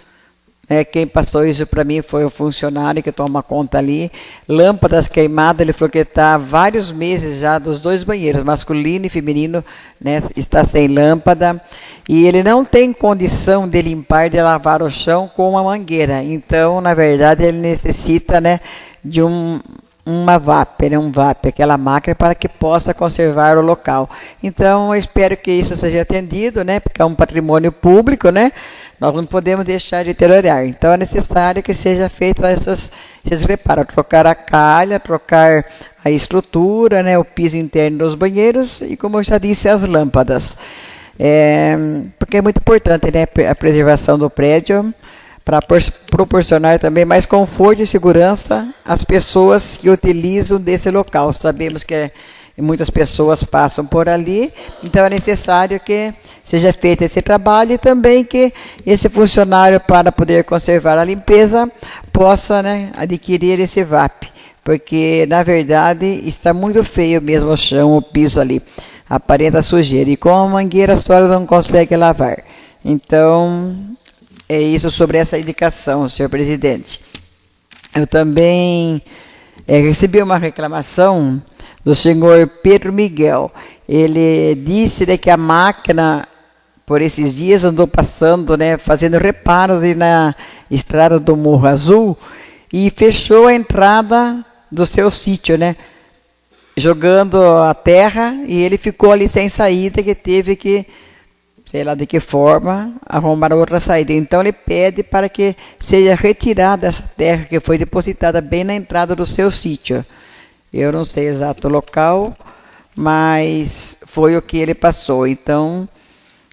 Speaker 9: Quem passou isso para mim foi o funcionário que toma conta ali. Lâmpadas queimadas, ele falou que está há vários meses já dos dois banheiros, masculino e feminino, né, está sem lâmpada. E ele não tem condição de limpar, de lavar o chão com uma mangueira. Então, na verdade, ele necessita, né, de uma VAP, né, um VAP, aquela máquina para que possa conservar o local. Então, eu espero que isso seja atendido, né, porque é um patrimônio público, né? Nós não podemos deixar de deteriorar. Então, é necessário que seja feito esses reparos, trocar a calha, trocar a estrutura, né, o piso interno dos banheiros e, como eu já disse, as lâmpadas. Porque é muito importante, né, a preservação do prédio, para proporcionar também mais conforto e segurança às pessoas que utilizam desse local. Sabemos que muitas pessoas passam por ali, então é necessário que seja feito esse trabalho e também que esse funcionário, para poder conservar a limpeza, possa, né, adquirir esse VAP. porque na verdade está muito feio mesmo o chão, o piso ali, aparenta sujeira, e com a mangueira só ela não consegue lavar. Então, é isso sobre essa indicação, senhor presidente. Eu também recebi uma reclamação do senhor Pedro Miguel. Ele disse, né, que a máquina, por esses dias, andou passando, né, fazendo reparos ali na estrada do Morro Azul e fechou a entrada do seu sítio, né, jogando a terra, e ele ficou ali sem saída, que teve que, sei lá de que forma, arrumar outra saída. Então ele pede para que seja retirada essa terra que foi depositada bem na entrada do seu sítio. Eu não sei exato o local, mas foi o que ele passou. Então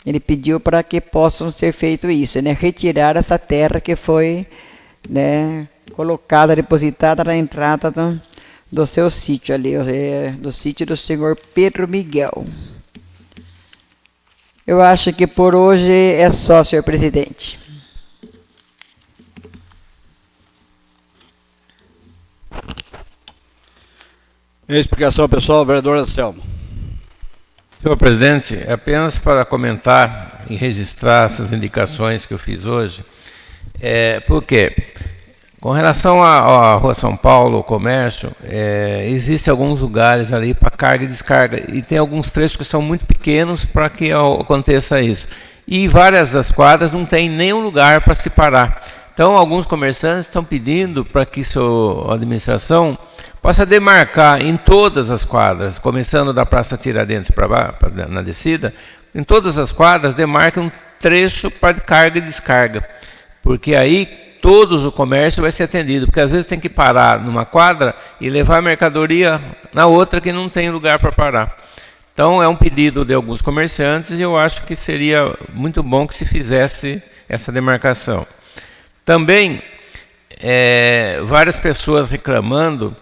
Speaker 9: ele pediu para que possam ser feito isso, né? Retirar essa terra que foi, né, colocada, depositada na entrada do seu sítio ali, do sítio do senhor Pedro Miguel. Eu acho que por hoje é só, senhor presidente.
Speaker 2: Explicação, pessoal, vereador Anselmo.
Speaker 4: Senhor presidente, apenas para comentar e registrar essas indicações que eu fiz hoje, porque com relação à Rua São Paulo, o comércio, existem alguns lugares ali para carga e descarga, e tem alguns trechos que são muito pequenos para que aconteça isso. E várias das quadras não tem nenhum lugar para se parar. Então, alguns comerciantes estão pedindo para que a administração possa demarcar em todas as quadras, começando da Praça Tiradentes na descida, em todas as quadras demarque um trecho para carga e descarga, porque aí todos o comércio vai ser atendido, porque às vezes tem que parar numa quadra e levar a mercadoria na outra que não tem lugar para parar. Então é um pedido de alguns comerciantes e eu acho que seria muito bom que se fizesse essa demarcação. Também várias pessoas reclamando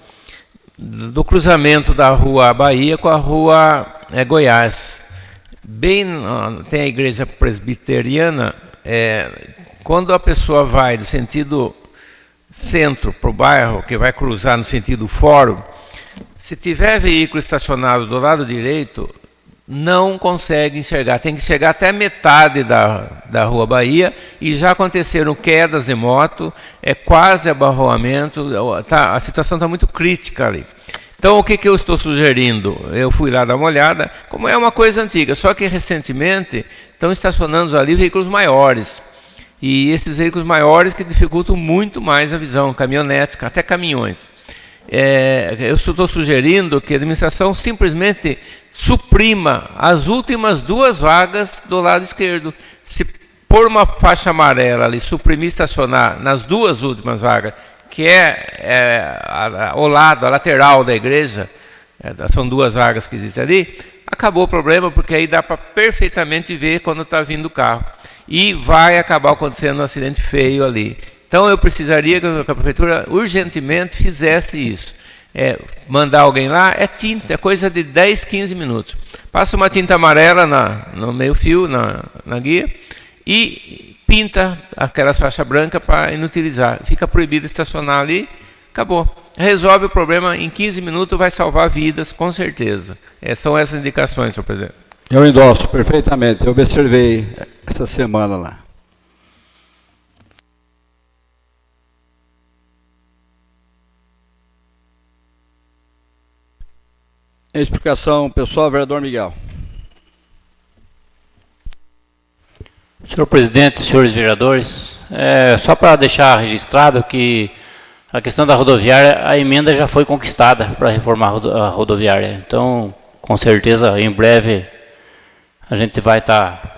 Speaker 4: do cruzamento da Rua Bahia com a Rua Goiás. Tem a igreja presbiteriana, quando a pessoa vai do sentido centro para o bairro, que vai cruzar no sentido fórum, se tiver veículo estacionado do lado direito, não consegue enxergar. Tem que chegar até metade da Rua Bahia, e já aconteceram quedas de moto, quase abarroamento, a situação está muito crítica ali. Então, o que eu estou sugerindo? Eu fui lá dar uma olhada, como é uma coisa antiga, só que recentemente estão estacionando ali veículos maiores. E esses veículos maiores que dificultam muito mais a visão, caminhonetes, até caminhões. Eu estou sugerindo que a administração simplesmente suprima as últimas 2 vagas do lado esquerdo. Se pôr uma faixa amarela ali, suprimir estacionar nas 2 últimas vagas, que ao lado, a lateral da igreja, são 2 vagas que existem ali, acabou o problema, porque aí dá para perfeitamente ver quando está vindo o carro. E vai acabar acontecendo um acidente feio ali. Então eu precisaria que a prefeitura urgentemente fizesse isso. Mandar alguém lá, tinta, é coisa de 10, 15 minutos. Passa uma tinta amarela no meio fio, na guia, e pinta aquelas faixas brancas para inutilizar. Fica proibido estacionar ali, acabou. Resolve o problema em 15 minutos, vai salvar vidas, com certeza. São essas indicações, senhor presidente.
Speaker 2: Eu endosso perfeitamente, eu observei essa semana lá. Explicação pessoal, vereador Miguel.
Speaker 6: Senhor presidente, senhores vereadores, só para deixar registrado que a questão da rodoviária, a emenda já foi conquistada para reformar a rodoviária. Então, com certeza, em breve, a gente vai estar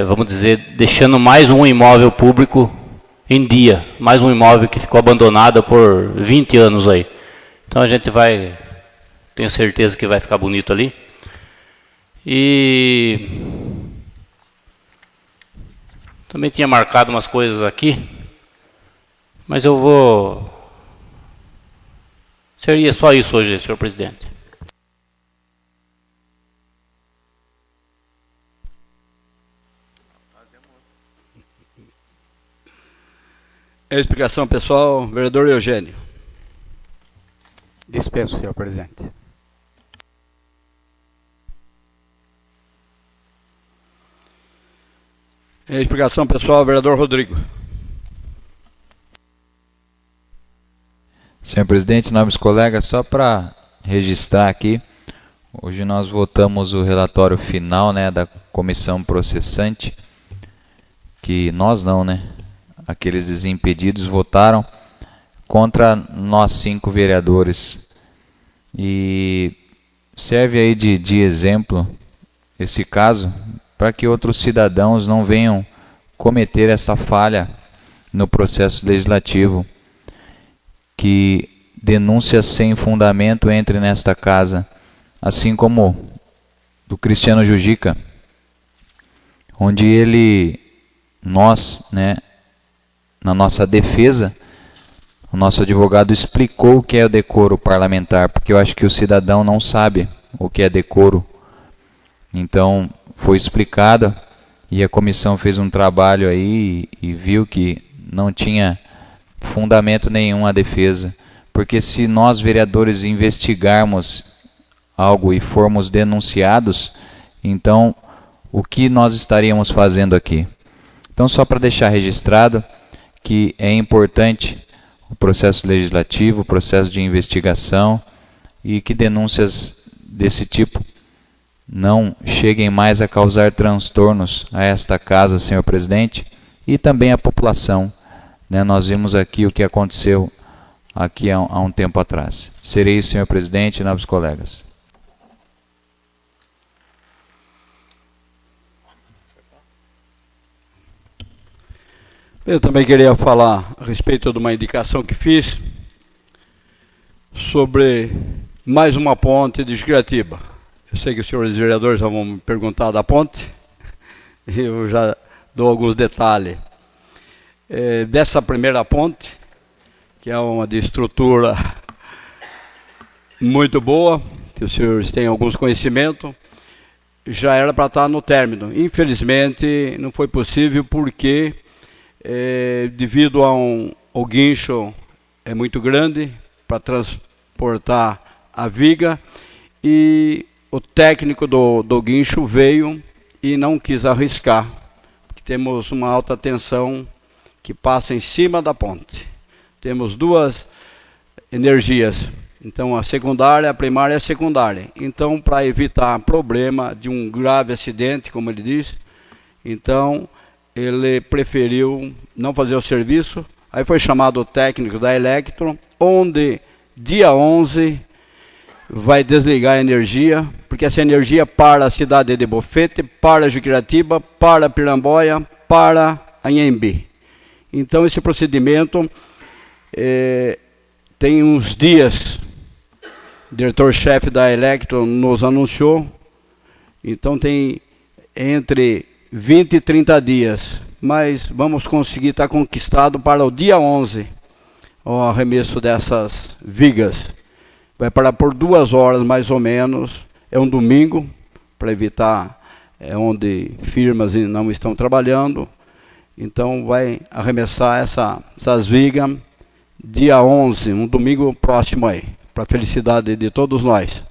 Speaker 6: vamos dizer, deixando mais um imóvel público em dia, mais um imóvel que ficou abandonado por 20 anos aí. Então a gente vai, tenho certeza que vai ficar bonito ali. E também tinha marcado umas coisas aqui, mas eu vou... Seria só isso hoje, senhor presidente.
Speaker 2: Explicação pessoal, vereador Eugênio.
Speaker 7: Dispenso, senhor presidente.
Speaker 2: Explicação pessoal, vereador Rodrigo.
Speaker 5: Senhor presidente, nobres colegas, só para registrar aqui, hoje nós votamos o relatório final, né, da comissão processante, que nós não, né, aqueles desimpedidos votaram contra nós 5 vereadores. E serve aí de exemplo esse caso para que outros cidadãos não venham cometer essa falha no processo legislativo, que denúncias sem fundamento entrem nesta casa, assim como do Cristiano Jujica, onde nós, né, na nossa defesa, o nosso advogado explicou o que é o decoro parlamentar, porque eu acho que o cidadão não sabe o que é decoro. Então, foi explicado e a comissão fez um trabalho aí e viu que não tinha fundamento nenhum a defesa. Porque se nós, vereadores, investigarmos algo e formos denunciados, então o que nós estaríamos fazendo aqui? Então, só para deixar registrado que é importante o processo legislativo, o processo de investigação, e que denúncias desse tipo não cheguem mais a causar transtornos a esta casa, senhor presidente, e também à população. Nós vimos aqui o que aconteceu aqui há um tempo atrás. Serei isso, senhor presidente e nobres colegas.
Speaker 2: Eu também queria falar a respeito de uma indicação que fiz sobre mais uma ponte de Juquiratiba. Eu sei que os senhores vereadores já vão me perguntar da ponte, eu já dou alguns detalhes. Dessa primeira ponte, que é uma de estrutura muito boa, que os senhores têm alguns conhecimentos, já era para estar no término. Infelizmente não foi possível porque devido ao guincho é muito grande para transportar a viga, e o técnico do guincho veio e não quis arriscar, porque temos uma alta tensão que passa em cima da ponte. Temos 2 energias, então a secundária, a primária e a secundária. Então, para evitar problema de um grave acidente, como ele disse, então ele preferiu não fazer o serviço. Aí foi chamado o técnico da Electro, onde dia 11 vai desligar a energia, porque essa energia para a cidade de Bofete, para Juquiratiba, para Piramboia, para Anhembi. Então esse procedimento tem uns dias, o diretor-chefe da Electro nos anunciou, então tem entre 20 e 30 dias, mas vamos conseguir estar conquistado para o dia 11, o arremesso dessas vigas. Vai parar por 2 horas mais ou menos, é um domingo, para evitar onde firmas não estão trabalhando. Então vai arremessar essas vigas dia 11, um domingo próximo aí, para a felicidade de todos nós.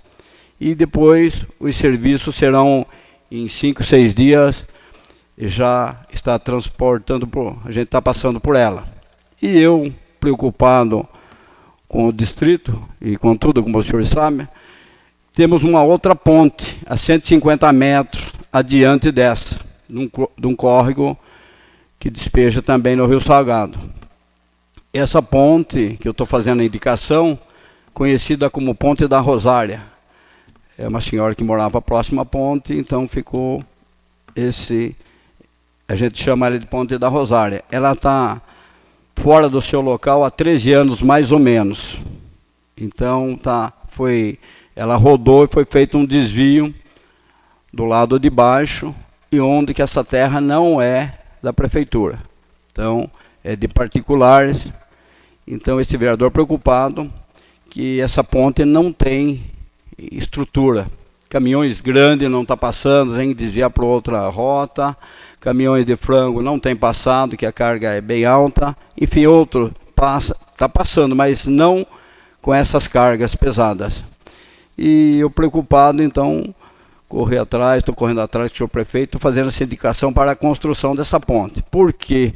Speaker 2: E depois os serviços serão em 5, 6 dias, já está transportando, a gente está passando por ela. E eu, preocupado com o distrito e com tudo, como os senhores sabem, temos uma outra ponte a 150 metros adiante dessa, de um córrego que despeja também no Rio Salgado. Essa ponte que eu estou fazendo a indicação, conhecida como Ponte da Rosária, é uma senhora que morava próxima à ponte, então ficou a gente chama ela de Ponte da Rosária. Ela está fora do seu local há 13 anos, mais ou menos. Então, ela rodou e foi feito um desvio do lado de baixo, e onde que essa terra não é da prefeitura. Então, é de particulares. Então, esse vereador preocupado que essa ponte não tem estrutura caminhões grandes não estão passando, tem que desviar para outra rota, caminhões de frango não tem passado, que a carga é bem alta, enfim, outro está passando, mas não com essas cargas pesadas. E eu preocupado, então, estou correndo atrás do senhor prefeito, fazendo essa indicação para a construção dessa ponte, porque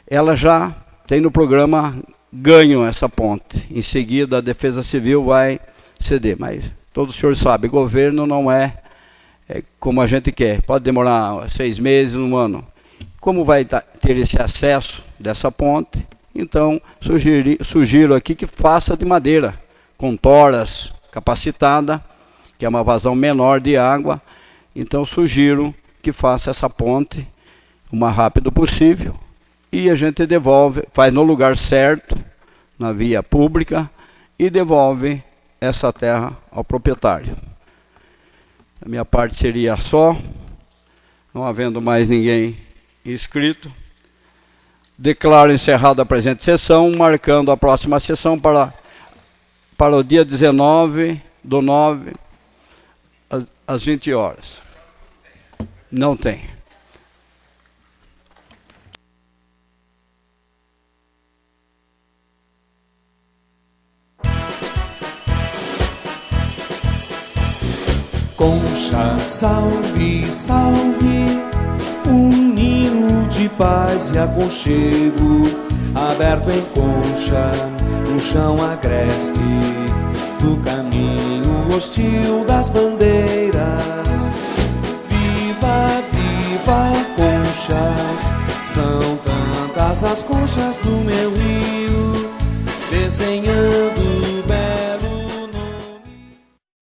Speaker 2: ela já tem no programa ganho essa ponte. Em seguida, a Defesa Civil vai ceder, mas todos os senhores sabem, governo não é como a gente quer, pode demorar 6 meses, 1 ano. Como vai ter esse acesso dessa ponte, então sugiro aqui que faça de madeira, com toras capacitada, que é uma vazão menor de água. Então sugiro que faça essa ponte o mais rápido possível e a gente devolve, faz no lugar certo, na via pública, e devolve essa terra ao proprietário. A minha parte seria só, não havendo mais ninguém inscrito. Declaro encerrada a presente sessão, marcando a próxima sessão para o dia 19/9, às 20 horas. Não tem.
Speaker 1: Concha, salve, salve, um ninho de paz e aconchego, aberto em concha, no chão agreste, do caminho hostil das bandeiras. Viva, viva, conchas, são tantas as conchas do meu rio, desenhando